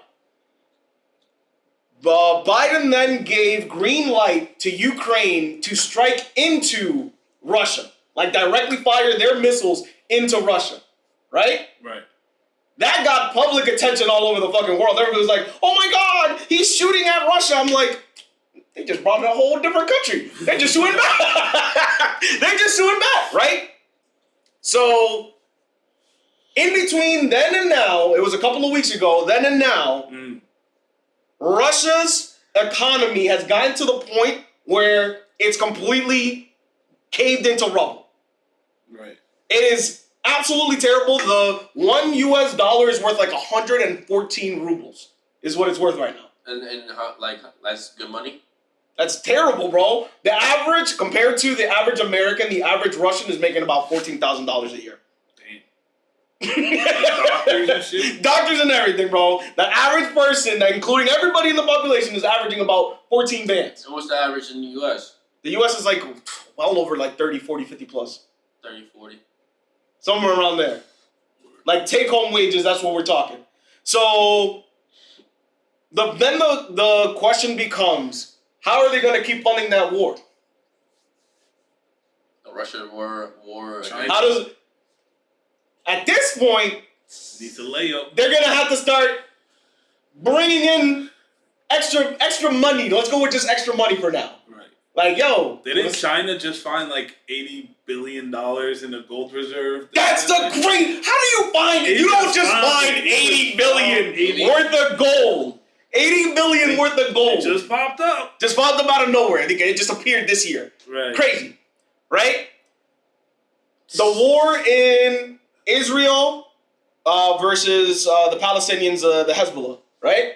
Biden then gave green light to Ukraine to strike into Russia. Like directly fire their missiles into Russia, right? Right. That got public attention all over the fucking world. Everybody was like, oh my God, he's shooting at Russia. I'm like, they just brought in a whole different country. They're just shooting back. They're just shooting back, right? So, in between then and now, it was a couple of weeks ago, then and now, Russia's economy has gotten to the point where it's completely caved into rubble. Right. It is absolutely terrible. The $1 US is worth like 114 rubles is what it's worth right now. And how, like, that's good money? That's terrible, bro. The average, compared to the average American, the average Russian is making about $14,000 a year. Doctors and shit? Doctors and everything, bro. The average person, including everybody in the population, is averaging about 14 bands. And what's the average in the U.S.? The U.S. is like well over like 30, 40, 50 plus. 30, 40. Somewhere around there. Like take-home wages, that's what we're talking. So then the question becomes, how are they going to keep funding that war? The Russia war. How does... At this point, needs a layup. They're going to have to start bringing in extra money. Let's go with just extra money for now. Right. Like, yo. Didn't China just find like $80 billion in the gold reserve? That's the great... How do you find it? You don't just find $80 billion worth of gold. $80 billion worth of gold. It just popped up. Just popped up out of nowhere. I think it just appeared this year. Right. Crazy. Right? The war in Israel versus the Palestinians, the Hezbollah, right?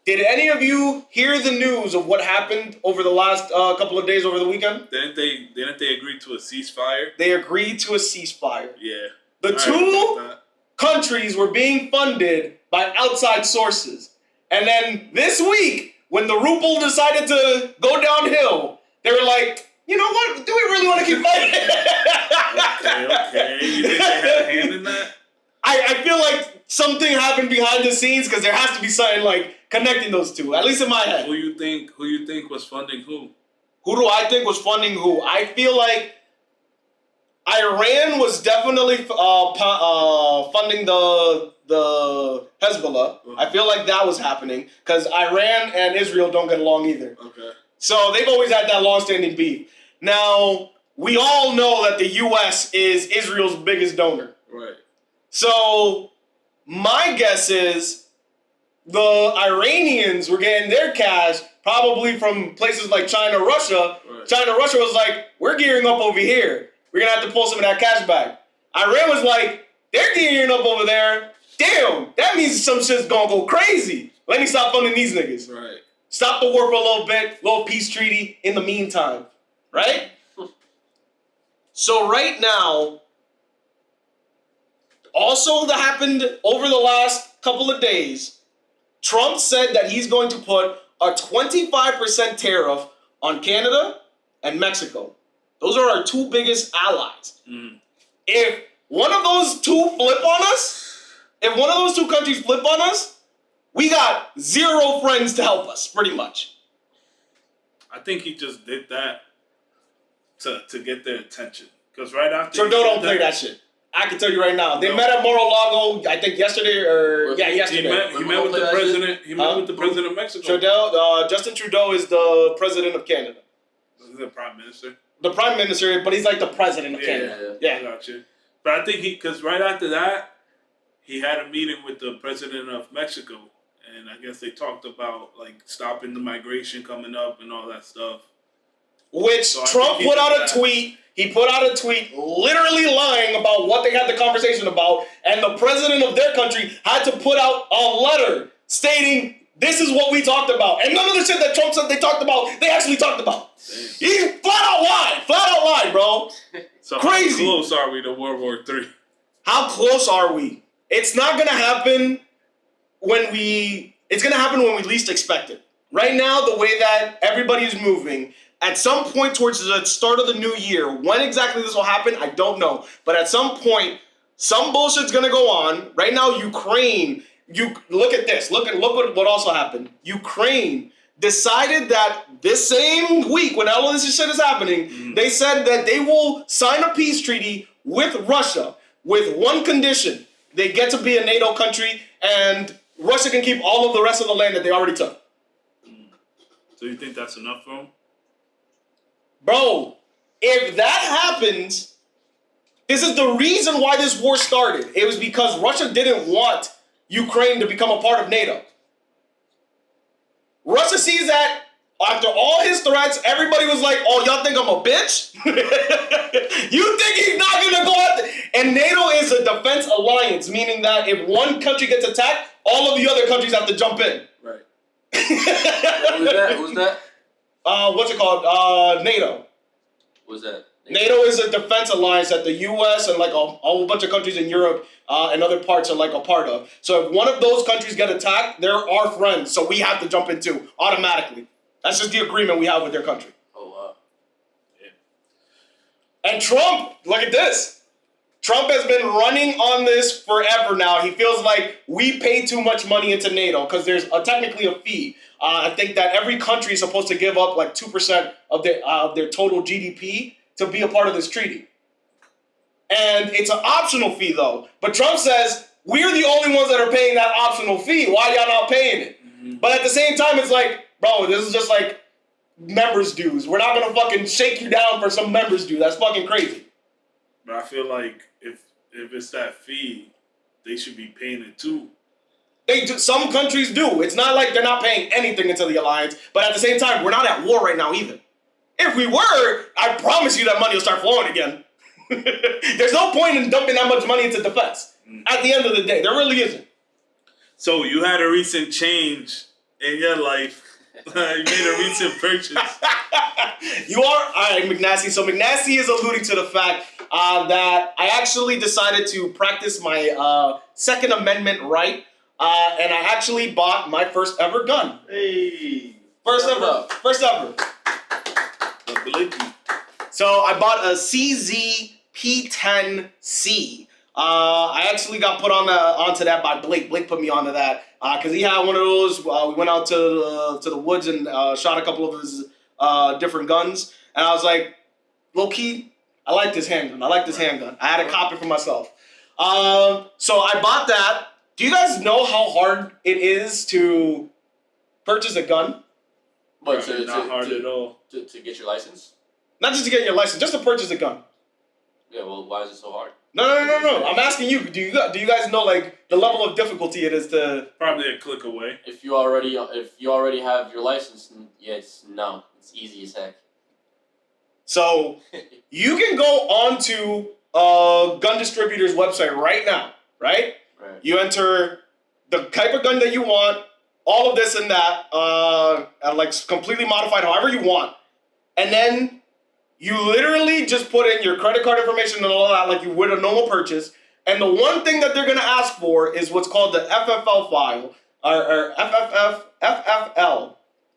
Did any of you hear the news of what happened over the last couple of days over the weekend? Didn't they agree to a ceasefire? They agreed to a ceasefire. Yeah. The two countries were being funded by outside sources. And then this week, when the ruble decided to go downhill, they were like, you know what? Do we really want to keep fighting? Okay. You think they had a hand in that? I feel like something happened behind the scenes because there has to be something like connecting those two, at least in my head. Who you think was funding who? Who do I think was funding who? I feel like Iran was definitely funding the Hezbollah. Uh-huh. I feel like that was happening because Iran and Israel don't get along either. Okay. So they've always had that long-standing beef. Now, we all know that the U.S. is Israel's biggest donor. Right. So, my guess is the Iranians were getting their cash probably from places like China, Russia. Right. China, Russia was like, we're gearing up over here. We're going to have to pull some of that cash back. Iran was like, they're gearing up over there. Damn, that means some shit's going to go crazy. Let me stop funding these niggas. Right. Stop the war for a little bit, little peace treaty in the meantime. Right? So right now, also that happened over the last couple of days, Trump said that he's going to put a 25% tariff on Canada and Mexico. Those are our two biggest allies. Mm. If one of those two flip on us, if one of those two countries flip on us, we got zero friends to help us, pretty much. I think he just did that to get their attention. Because right after... Trudeau don't play that shit. I can tell you right now. They met at Mar-a-Lago, I think yesterday yesterday. He met with the president. He met with the president of Mexico. Trudeau, Justin Trudeau is the president of Canada. Is the prime minister? The prime minister, but he's like the president of Canada. Yeah. Gotcha. But I think because right after that, he had a meeting with the president of Mexico. And I guess they talked about like stopping the migration coming up and all that stuff. Which so Trump put out a tweet. He put out a tweet literally lying about what they had the conversation about. And the president of their country had to put out a letter stating this is what we talked about. And none of the shit that Trump said they talked about, they actually talked about. He flat out lied, bro. So crazy. How close are we to World War III? How close are we? It's not going to happen it's going to happen when we least expect it. Right now, the way that everybody is moving, at some point towards the start of the new year, when exactly this will happen, I don't know. But at some point, some bullshit's going to go on. Right now, Ukraine, look at this. Look what also happened. Ukraine decided that this same week, when all of this shit is happening, they said that they will sign a peace treaty with Russia with one condition. They get to be a NATO country, and Russia can keep all of the rest of the land that they already took. So you think that's enough for them? Bro, if that happens, this is the reason why this war started. It was because Russia didn't want Ukraine to become a part of NATO. Russia sees that after all his threats, everybody was like, oh, y'all think I'm a bitch? You think he's not going to go out there? And NATO is a defense alliance, meaning that if one country gets attacked, all of the other countries have to jump in. Right. Who's that? What's it called? NATO. What's that? NATO is a defense alliance that the U.S. and like a whole bunch of countries in Europe and other parts are like a part of. So if one of those countries get attacked, they're our friends, so we have to jump in too, automatically. That's just the agreement we have with their country. Oh, wow. Yeah. And Trump, look at this. Trump has been running on this forever now. He feels like we pay too much money into NATO because there's technically a fee. I think that every country is supposed to give up like 2% of their total GDP to be a part of this treaty. And it's an optional fee, though. But Trump says, we're the only ones that are paying that optional fee. Why y'all not paying it? Mm-hmm. But at the same time, it's like, bro, this is just like members' dues. We're not going to fucking shake you down for some members' due. That's fucking crazy. But I feel like if it's that fee, they should be paying it too. They do. Some countries do. It's not like they're not paying anything into the alliance. But at the same time, we're not at war right now either. If we were, I promise you that money will start flowing again. There's no point in dumping that much money into defense. At the end of the day, there really isn't. So you had a recent change in your life. You made a recent purchase. You are? All right, McNasty. So McNasty is alluding to the fact that I actually decided to practice my Second Amendment right. And I actually bought my first ever gun. Hey. First ever. The blicky. So I bought a CZ-P10C. I actually got put onto that by Blake. Blake put me onto that because he had one of those. We went out to the woods and shot a couple of his different guns. And I was like, low key, I like this handgun. I had a copy for myself. So I bought that. Do you guys know how hard it is to purchase a gun? But not hard at all. To get your license? Not just to get your license, just to purchase a gun. Yeah, well, why is it so hard? No. I'm asking you. Do you guys know like the level of difficulty it is to? Probably a click away. If you already have your license, yeah, it's easy as heck. So you can go onto a gun distributor's website right now, right? Right. You enter the type of gun that you want, all of this and that, and like completely modified however you want, and then you literally just put in your credit card information and all that like you would a normal purchase. And the one thing that they're gonna ask for is what's called the FFL file or FFL.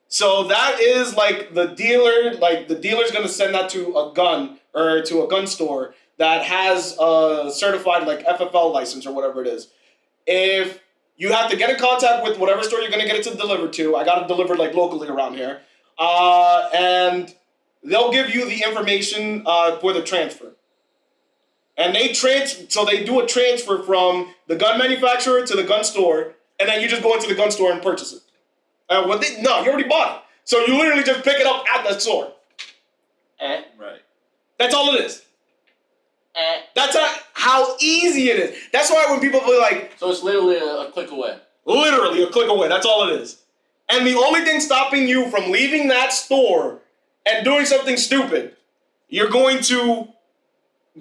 So that is like the dealer's gonna send that to a gun or to a gun store that has a certified like FFL license or whatever it is. If you have to get in contact with whatever store you're gonna get it delivered to, I got it delivered like locally around here, and they'll give you the information for the transfer. And so they do a transfer from the gun manufacturer to the gun store, and then you just go into the gun store and purchase it. You already bought it. So you literally just pick it up at the store. Right. That's all it is. That's how easy it is. That's why when people be like... So it's literally a click away. Literally a click away. That's all it is. And the only thing stopping you from leaving that store and doing something stupid, you're going to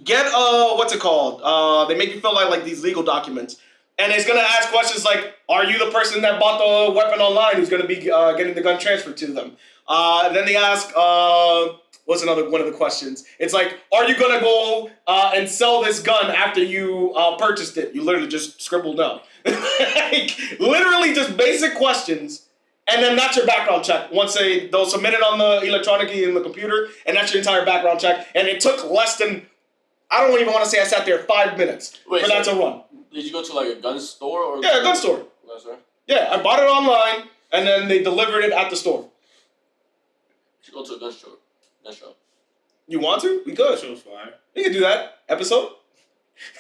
get what's it called? They make you fill out like these legal documents. And it's going to ask questions like, are you the person that bought the weapon online who's going to be getting the gun transferred to them? Then they ask, what's another one of the questions? It's like, are you going to go and sell this gun after you purchased it? You literally just scribble no. Like, literally just basic questions. And then that's your background check. Once they'll submit it on the electronically in the computer, and that's your entire background check. And it took less than, I don't even want to say I sat there 5 minutes for that to run. Did you go to like a gun store? Or yeah, a gun store. Gun store? Yeah, I bought it online, and then they delivered it at the store. You should go to a gun store. Gun shop. You want to? We could. That show's fire. We can do that. Episode?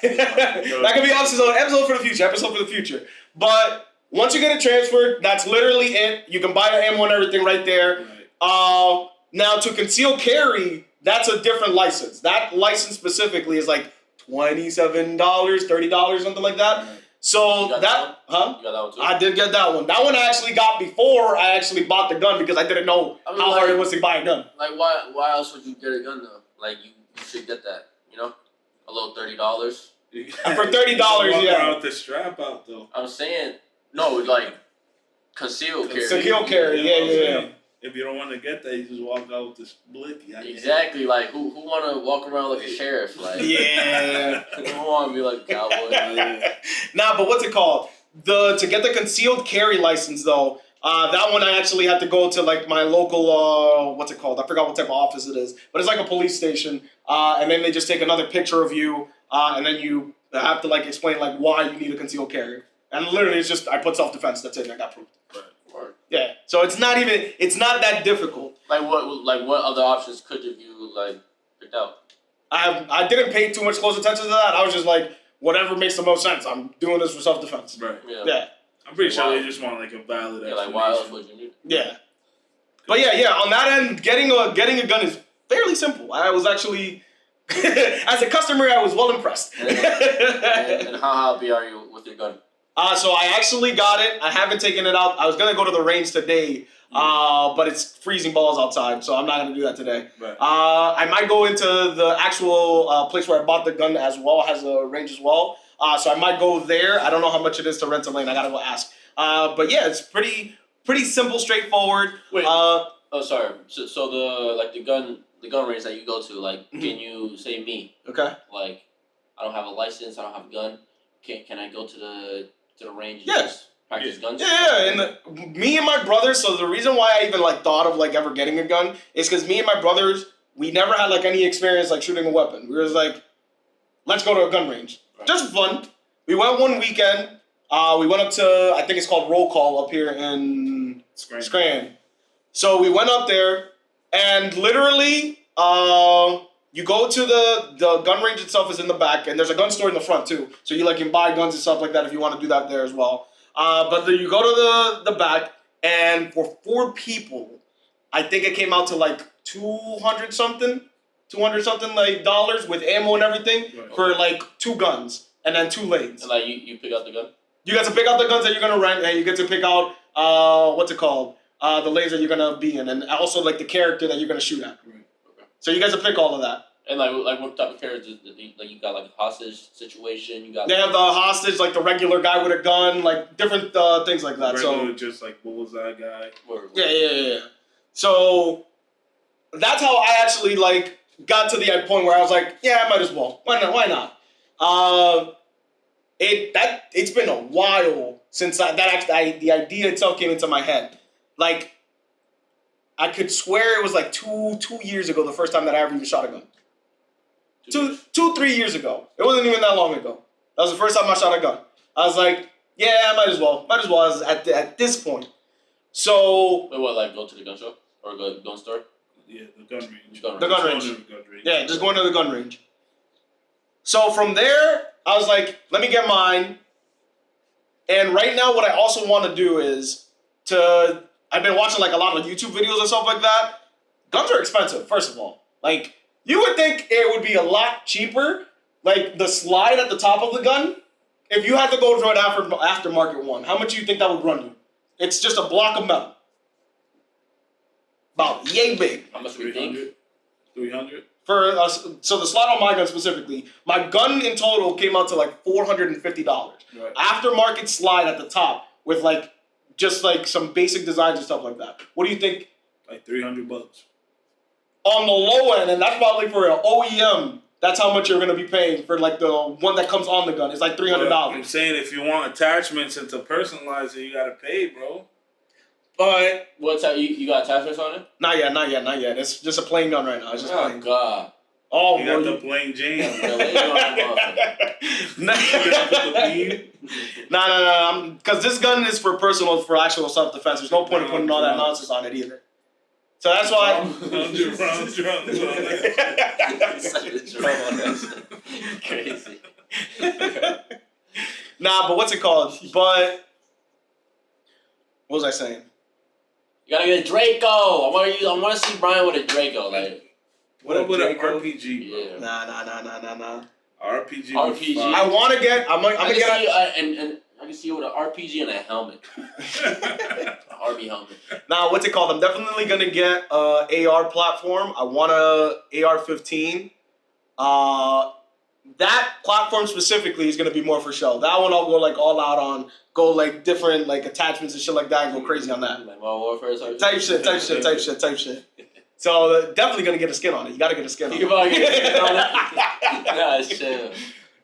That could be episode for the future. Episode for the future. But once you get it transferred, that's literally it. You can buy the ammo and everything right there. Right. Now, to conceal carry, that's a different license. That license specifically is like $27, $30, something like that. Right. So you got that one? You got that one too? I did get that one. That one I actually got before I actually bought the gun because I didn't know how hard it was to buy a gun. Like, why else would you get a gun though? Like, you should get that, you know? A little $30. For $30, yeah. Out the strap out though. I'm saying, no, like, concealed carry. Concealed carry, yeah. If you don't want to get that, you just walk out with this blick. Exactly, like who want to walk around like a sheriff? Like, yeah, who want to be like a cowboy? Nah, but what's it called? To get the concealed carry license though, that one I actually had to go to like my local what's it called? I forgot what type of office it is, but it's like a police station. And then they just take another picture of you, and then you have to like explain like why you need a concealed carry. And literally, it's just I put self-defense. That's it. I got proof. Yeah, so it's not that difficult. Like what other options could you like picked out? I didn't pay too much close attention to that. I was just like, whatever makes the most sense. I'm doing this for self-defense. Right. Yeah. I'm pretty sure they just want like a valid explanation. Like why else would you need it? Yeah. But yeah. On that end, getting a gun is fairly simple. I was actually, as a customer, I was well impressed. and how happy are you with your gun? So I actually got it. I haven't taken it out. I was gonna go to the range today, but it's freezing balls outside, so I'm not gonna do that today. Right. I might go into the actual place where I bought the gun as well. Has a range as well. So I might go there. I don't know how much it is to rent a lane. I gotta go ask. But yeah, it's pretty simple, straightforward. Wait. Sorry. So the gun range that you go to, like, can you say me? Okay. Like, I don't have a license. I don't have a gun. Can I go to the range and yes. practice guns? Yeah, and me and my brothers, so the reason why I even like thought of like ever getting a gun is because me and my brothers, we never had like any experience like shooting a weapon. We were just like, let's go to a gun range. Right. Just fun. We went one weekend. We went up to, I think it's called Roll Call up here in Scranton. So we went up there and literally, you go to the gun range itself is in the back, and there's a gun store in the front too. So you like can buy guns and stuff like that if you want to do that there as well. But then you go to the back, and for 4 people, I think it came out to like $200 something like dollars with ammo and everything for like 2 guns and then 2 lanes. And like you pick out the gun. You get to pick out the guns that you're gonna rent, and you get to pick out what's it called? The lanes that you're gonna be in, and also like the character that you're gonna shoot at. Right. Okay. So you guys will pick all of that. And like what type of characters? Like you got like a hostage situation. You got. They have the hostage, like the regular guy with a gun, like different things like that. Regular, just like bullseye guy. Yeah. So that's how I actually like got to the point where I was like, yeah, I might as well. Why not? It's been a while since the idea itself came into my head. Like, I could swear it was like 2 years ago the first time that I ever even shot a gun. 3 years ago. It wasn't even that long ago. That was the first time I shot a gun. I was like, yeah, I might as well. At this point. So. Wait, what? Like go to the gun show or gun store? Yeah, the gun range. The gun range. Yeah, just going to the gun range. So from there, I was like, let me get mine. And right now, what I also want to do is I've been watching like a lot of YouTube videos and stuff like that. Guns are expensive, first of all. Like, you would think it would be a lot cheaper, like the slide at the top of the gun, if you had to go for an aftermarket one. How much do you think that would run you? It's just a block of metal. About yay big. How much would you think? 300? So the slide on my gun specifically, my gun in total came out to like $450. Right. Aftermarket slide at the top with like just like some basic designs and stuff like that. What do you think? Like $300. On the low end, and that's probably for an OEM. That's how much you're gonna be paying for like the one that comes on the gun. It's like $300. I'm saying if you want attachments and to personalize it, you gotta pay, bro. But what's that? You got attachments on it? Not yet. It's just a plain gun right now. It's just plain. God. Oh, you got the plain Jane. Nah. Because this gun is for actual self-defense. There's no point in putting all that nonsense on it either. So that's why. 100 round drums on that. Crazy. Nah, but what's it called? But what was I saying? You gotta get a Draco. I want to see Brian with a Draco. Like, what with an RPG, bro? Yeah. Nah. RPG. I want to get. I'm gonna get. And I can see you with an RPG and a helmet. An RB helmet. Nah, what's it called? I'm definitely gonna get AR platform. I want a AR-15. That platform specifically is gonna be more for show. That one I'll go like all out on. Go like different like attachments and shit like that. And go crazy on that. Like Modern Warfare type shit. So definitely gonna get a skin on it. You gotta get a skin on it. You gotta get a skin on it. Nah, it's chill.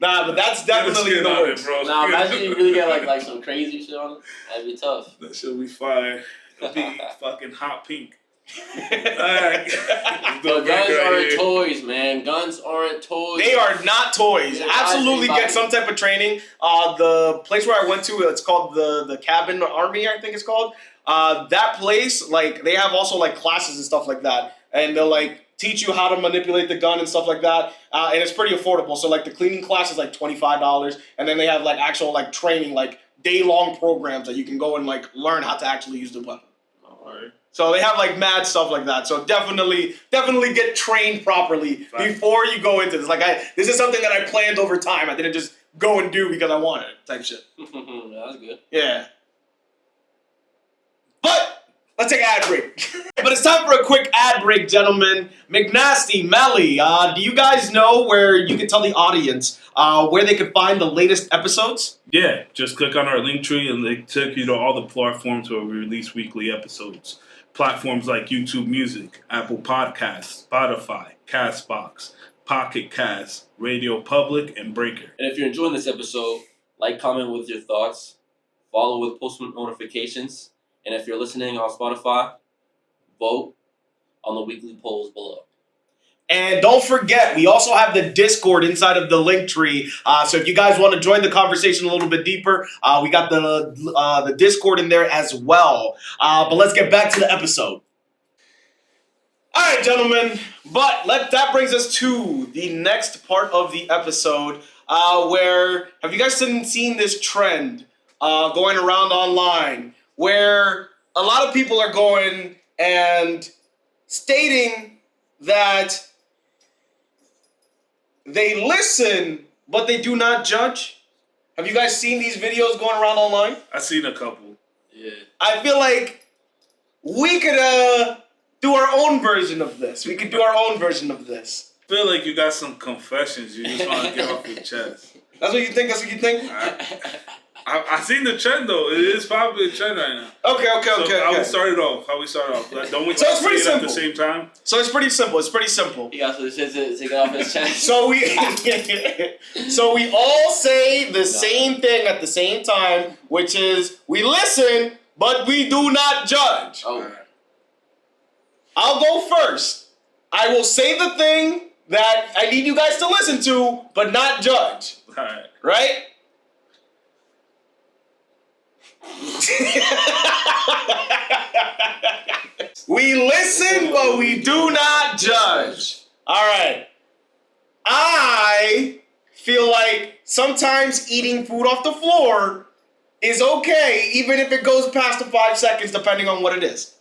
Nah, but that's definitely in the works. bro. Nah, imagine you really get like some crazy shit on it. That'd be tough. That shit be fire. It'd be fucking hot pink. Alright. But guns aren't toys, man. Guns aren't toys. They are not toys. Yeah, Absolutely get some type of training. The place where I went to, it's called the Cabin Army, I think it's called. That place, like, they have also like classes and stuff like that. And they'll like teach you how to manipulate the gun and stuff like that. And it's pretty affordable. So like the cleaning class is like $25. And then they have like actual like training, like day-long programs that you can go and like learn how to actually use the weapon. Alright. So they have like mad stuff like that. So definitely get trained properly before you go into this. Like this is something that I planned over time. I didn't just go and do because I wanted it type shit. That's good. Yeah. But let's take an ad break. But it's time for a quick ad break, gentlemen. McNasty, Melly, do you guys know where you can tell the audience where they can find the latest episodes? Yeah, just click on our link tree and they take you to all the platforms where we release weekly episodes. Platforms like YouTube Music, Apple Podcasts, Spotify, Castbox, Pocket Cast, Radio Public, and Breaker. And if you're enjoying this episode, like, comment with your thoughts, follow with post notifications, and if you're listening on Spotify, vote on the weekly polls below. And don't forget, we also have the Discord inside of the link tree. So if you guys want to join the conversation a little bit deeper, we got the Discord in there as well. But let's get back to the episode. All right, gentlemen. But that brings us to the next part of the episode, where have you guys seen this trend going around online, where a lot of people are going and stating that they listen, but they do not judge? Have you guys seen these videos going around online? I've seen a couple. Yeah. I feel like we could do our own version of this. I feel like you got some confessions you just want to get off your chest. That's what you think? I seen the trend though. It is probably a trend right now. Okay. How we started off? Like, don't we so it's pretty simple. At the same time? So it's pretty simple. He got some shit to get off his chest. So we all say the same thing at the same time, which is we listen, but we do not judge. Oh. I'll go first. I will say the thing that I need you guys to listen to, but not judge. All right. Right? We listen, but we do not judge. All right. I feel like sometimes eating food off the floor is okay, even if it goes past the 5 seconds, depending on what it is.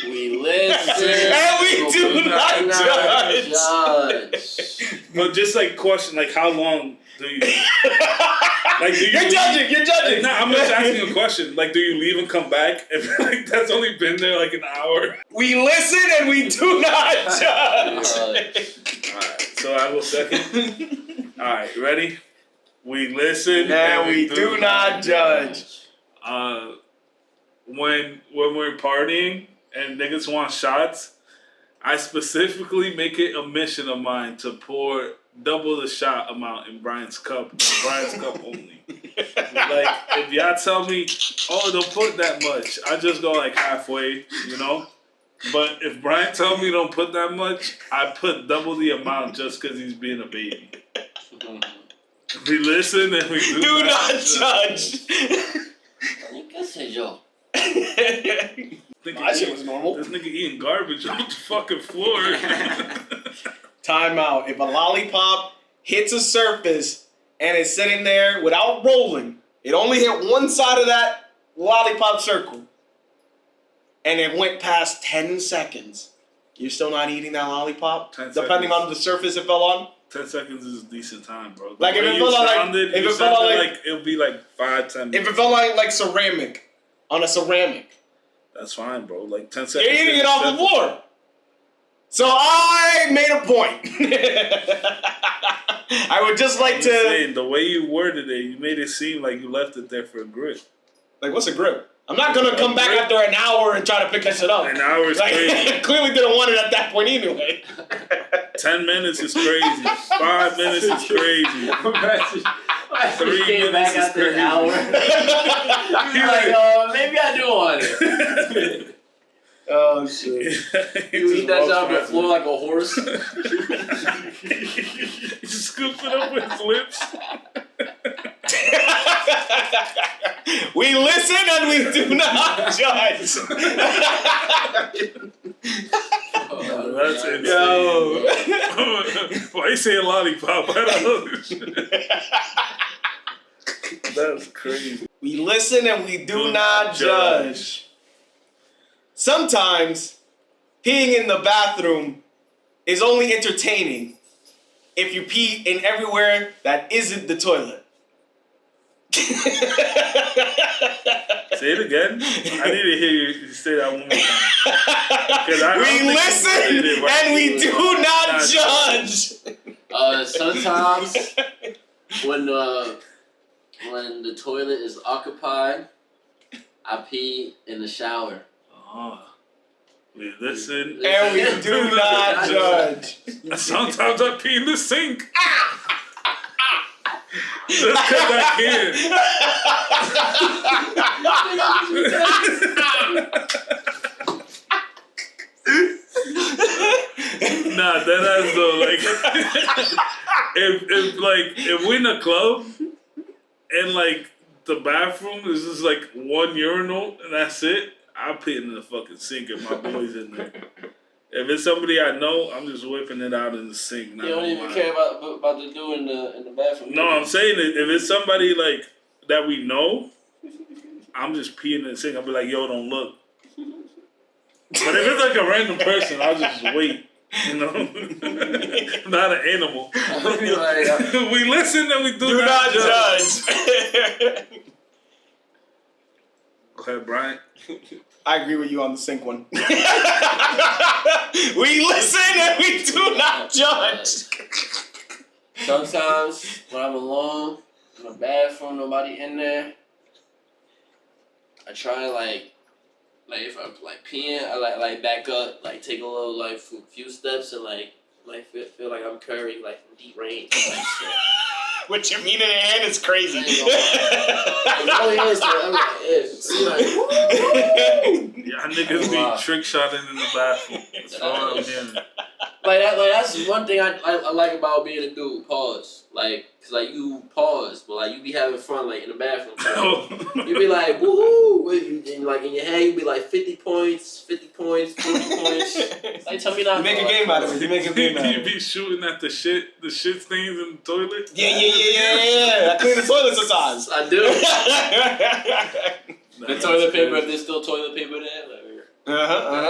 We listen, and we do not judge. But just like question, like how long do you? Like, do you? You're judging. Like, I'm just asking a question. Like, do you leave and come back? And like that's only been there like an hour. We listen and we do not judge. Alright, so I will second. Alright, ready? We listen and we do not judge. When we're partying and niggas want shots, I specifically make it a mission of mine to pour double the shot amount in Brian's cup only. Like, if y'all tell me, oh, don't put that much, I just go like halfway, you know? But if Brian tell me don't put that much, I put double the amount just because he's being a baby. We listen and we do not judge. ¿Qué sé yo? My shit was normal. This nigga eating garbage on the fucking floor. Time out. If a lollipop hits a surface and it's sitting there without rolling, it only hit one side of that lollipop circle, and it went past 10 seconds, you're still not eating that lollipop? Depending on the surface it fell on? 10 seconds is a decent time, bro. Like if it fell on like, it would be like 5-10 minutes. If it fell like ceramic, on a ceramic. That's fine, bro. Like 10 seconds. You're eating it off the floor. So I made a point. I would just like to... Saying, the way you worded it, you made it seem like you left it there for a grip. Like, what's a grip? I'm not going to come back after an hour and try to pick that shit up. An hour is crazy. Clearly didn't want it at that point anyway. 10 minutes is crazy. 5 minutes is crazy. 3 minutes is crazy. An hour. He's like, maybe I do want it. Oh, shit. You eat that shit off the floor like a horse? He just scoops it up with his lips. We listen and we do not judge. That's insane. Why you say lollipop? I don't know. That's crazy. We listen and we do not judge. Sometimes peeing in the bathroom is only entertaining if you pee in everywhere that isn't the toilet. Say it again. I need to hear you say that one more time. We listen and we do not judge. Sometimes when the toilet is occupied, I pee in the shower. We listen and we do not judge. Sometimes I pee in the sink. Just because I can. Nah, that has though, like, if we're in a club and like the bathroom is just like one urinal and that's it, I'll pee in the fucking sink if my boy's in there. If it's somebody I know, I'm just whipping it out in the sink. You don't even care about the dude in the bathroom. No, I'm saying that if it's somebody like that we know, I'm just peeing in the sink. I'll be like, yo, don't look. But if it's like a random person, I'll just wait. You know, I'm not an animal. We listen and we do not judge. Go ahead, Brian. I agree with you on the sink one. We listen and we do not judge. Sometimes when I'm alone in the bathroom, nobody in there, I try like if I'm like peeing, I like back up, like take a little like few steps and like feel like I'm Curry like from deep range. Like shit. What you mean in the hand is crazy. It really is. Y'all niggas be trick shotting in the bathroom. That's all I'm hearing. That's one thing I like about being a dude. Pause. Like, cause like you pause, but like you be having fun like in the bathroom. You be like woohoo, and like in your head you be like 50 points, 40 points. Like tell me not. You make a game out of it. You make a game out of it. You be shooting at the shit stains in the toilet. Yeah. I clean the toilet sometimes. I do. The toilet paper. If there's still toilet paper there, like.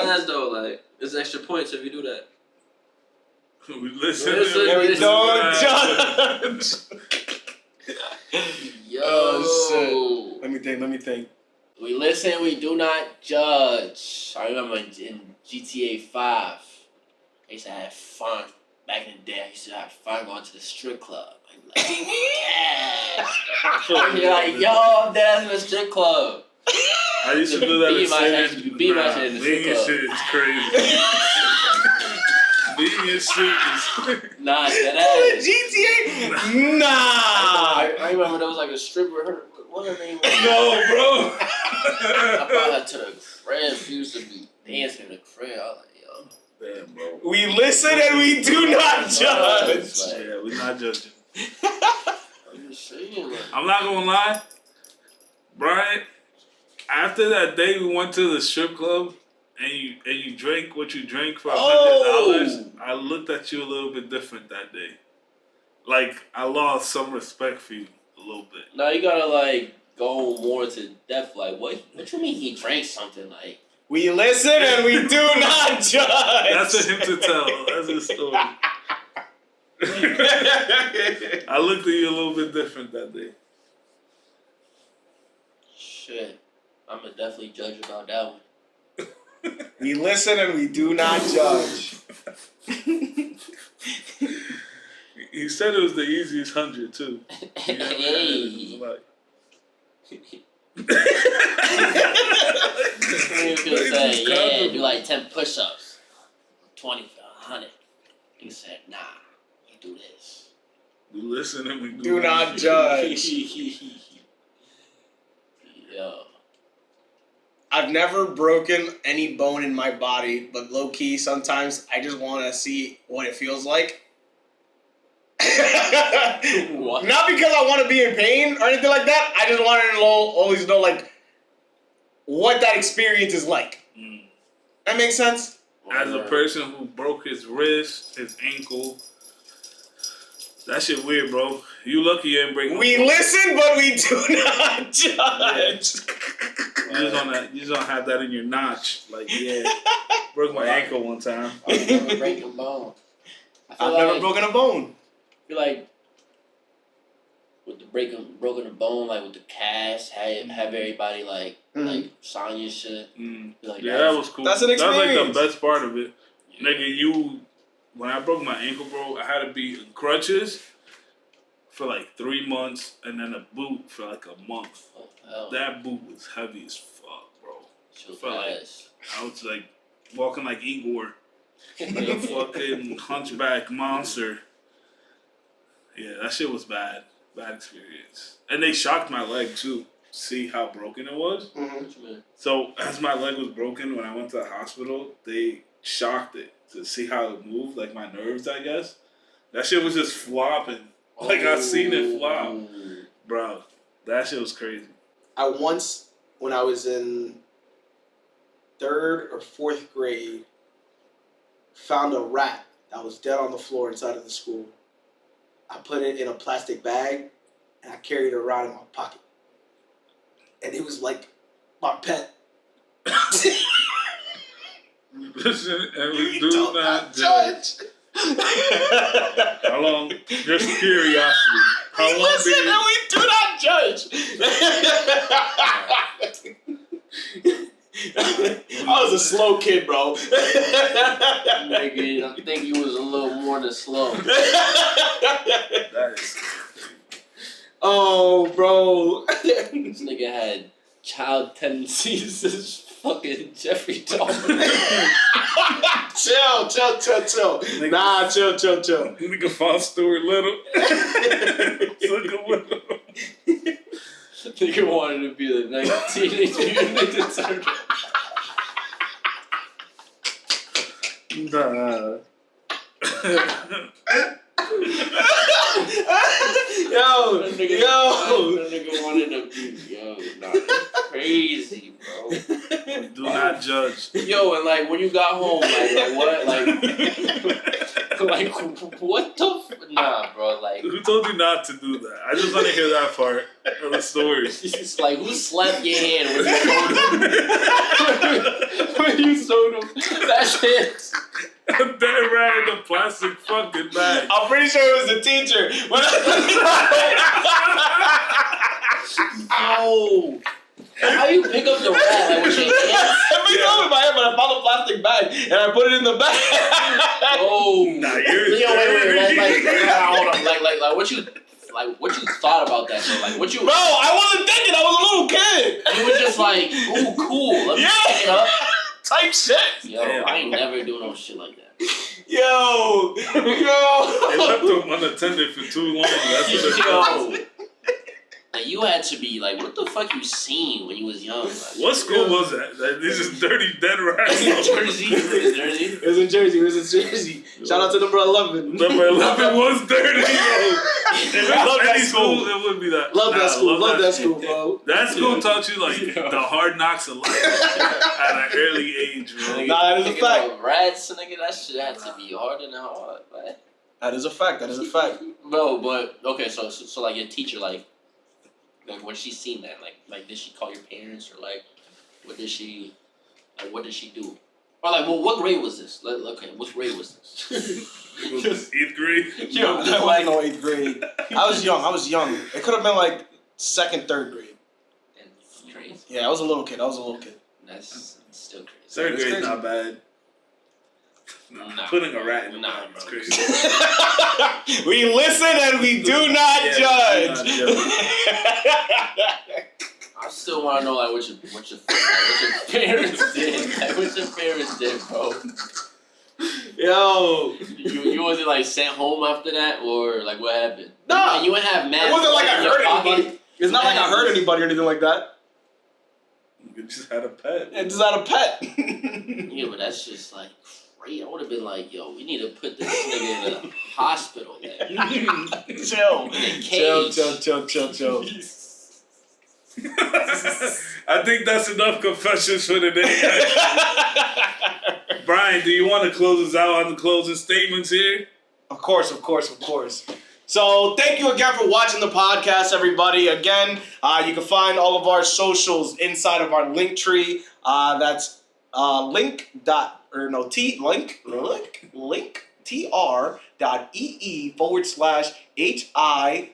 That's though. Like it's extra points if you do that. We listen and we don't judge. Yo. Oh, shit. Let me think. We listen, we do not judge. I remember in GTA 5, I used to have fun. Back in the day, I used to have fun going to the strip club. Like, yeah. You're like, yo, I'm dead in the strip club. I used to do that in my shit in the strip club. Shit is crazy. Being in shit is nah, that GTA? Nah. I remember there was like a stripper. What her name was? No, bro. I brought her to the crib. She used to be dancing in the crib. I was like, yo. Damn, bro. We listen and we do not judge. Yeah, we're not judging. I'm just saying, like. I'm not gonna lie, Brian. After that day, we went to the strip club, and you drank what you drank for $100. I looked at you a little bit different that day. Like, I lost some respect for you a little bit. Now you gotta like go more to depth. Like, what you mean he drank something? Like, we listen and we do not judge. That's for him to tell. That's his story. I looked at you a little bit different that day. Shit, I'm gonna definitely judge about that one. We listen and we do not judge. He said it was the easiest 100 too. Hey. Yeah, do like 10 push-ups, 20 for 100. He said, nah, you do this. We listen and we do not judge. Yo. I've never broken any bone in my body, but low key, sometimes I just want to see what it feels like. What? Not because I want to be in pain or anything like that. I just want to always know like what that experience is like. That makes sense? As a person who broke his wrist, his ankle, that shit weird, bro. You lucky you ain't break. We listen, but we do not judge. Yeah. You just don't have that in your notch. Like, yeah, broke my ankle one time. I've never broken a bone. I've never broken a bone. I feel like with the broken a bone, like with the cast, have everybody like sign your shit. Like, yeah, that was cool. That's an experience. That was like the best part of it. Yeah. Nigga, when I broke my ankle, bro, I had to be in crutches for like 3 months and then a boot for like a month. Oh, that boot was heavy as fuck, bro. I was like walking like Igor, the fucking hunchback monster. Yeah, that shit was bad. Bad experience. And they shocked my leg too. See how broken it was? Mm-hmm. So as my leg was broken when I went to the hospital, they shocked it to see how it moved, like my nerves, I guess. That shit was just flopping. Like I seen it flop. Bro, that shit was crazy. I once, when I was in 3rd or 4th grade, found a rat that was dead on the floor inside of the school. I put it in a plastic bag and I carried it around in my pocket. And it was like my pet. Listen, and we do not judge. How long? Just curiosity. How long listen and we do not judge. I was a slow kid, bro. Nigga, I think you was a little more than slow. That is. Oh, bro. This nigga had child tendencies as fucking Jeffrey Dahmer. Chill. Nigga, nah, chill. Nigga found Stuart Little. Took him with him. Nigga wanted to be the next Teenage Mutant Ninja Turtle. Nah. Yo. That nigga wanted to be, crazy, bro. Do not judge. Yo, and like when you got home, like what, like what the nah, bro, like who told you not to do that? I just want to hear that part of the story. It's like who slapped your hand when you sold him that shit? That ran in a plastic fucking bag. I'm pretty sure it was the teacher. Yo. How you pick up the rat? Like with your hands? I picked it up with my hand, but I found a plastic bag and I put it in the bag. Oh, nah, you're. Yo, wait, hold on, like what you thought about that shit? Like what you? Bro, I wasn't thinking. I was a little kid. You were just like, ooh, cool. Let me pick it up. Type shit. Yo, I ain't never doing no shit like that. Yo. They left them unattended for too long. That's what it was. Like, you had to be like, what the fuck you seen when you was young? Like, what school was that? This is dirty dead rats. Jersey. It was in Jersey. Shout out to number 11. Number 11 was dirty, bro. If love it's that any school. school, it would be that. Love that school. Love that school, bro. That school taught you like the hard knocks of life at an early age, bro. Nah, that is a fact. Rats, nigga, that shit had to be harder than hard, man. That is a fact. Bro, but okay, so like your teacher, like when she seen that, like did she call your parents or like what did she do? Or like, well, what grade was this? Okay, what grade was this? Was this 8th grade? Yo, I wasn't no 8th grade. I was young. It could have been like 2nd, 3rd grade. That's crazy. Yeah, I was a little kid. That's still crazy. 3rd grade's not bad. Nah. Putting a rat in the mouth is bro. crazy. We listen and we do not judge. I still want to know like what your parents did. Like, what your parents did, bro. Yo, You wasn't like sent home after that, or like what happened? Nah. You wouldn't have math. it wasn't like I in your hurt pocket. anybody. It's not like I hurt anybody or anything like that. You just had a pet. It just had a pet. Yeah, but that's just like crazy. I would have been like, yo, we need to put this nigga in a hospital. Then. Chill. I think that's enough confessions for today. Brian, do you want to close us out on the closing statements here? Of course. So thank you again for watching the podcast, everybody. Again, you can find all of our socials inside of our link tree. That's linktr.ee/HI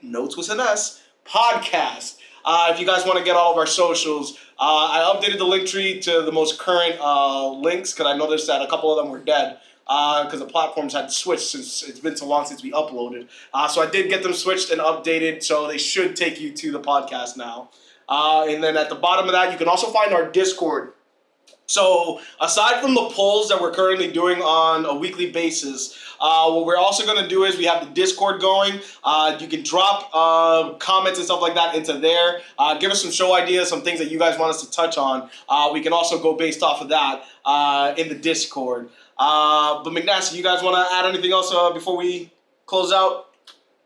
notes with an S podcast. If you guys want to get all of our socials, I updated the link tree to the most current links because I noticed that a couple of them were dead because the platforms had switched since it's been so long since we uploaded. So I did get them switched and updated, so they should take you to the podcast now. And then at the bottom of that, you can also find our Discord. So aside from the polls that we're currently doing on a weekly basis, what we're also going to do is we have the Discord going. You can drop comments and stuff like that into there. Give us some show ideas, some things that you guys want us to touch on. We can also go based off of that in the Discord. But McNasty, you guys want to add anything else before we close out?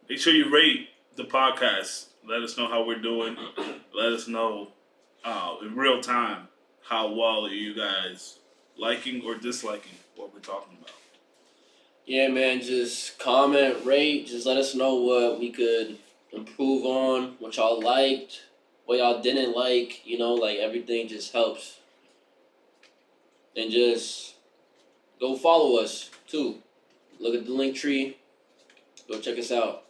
Make sure you rate the podcast. Let us know how we're doing. Let us know in real time how well are you guys liking or disliking what we're talking about. Yeah, man, just comment, rate, just let us know what we could improve on, what y'all liked, what y'all didn't like, like everything just helps. And just go follow us, too. Look at the link tree. Go check us out.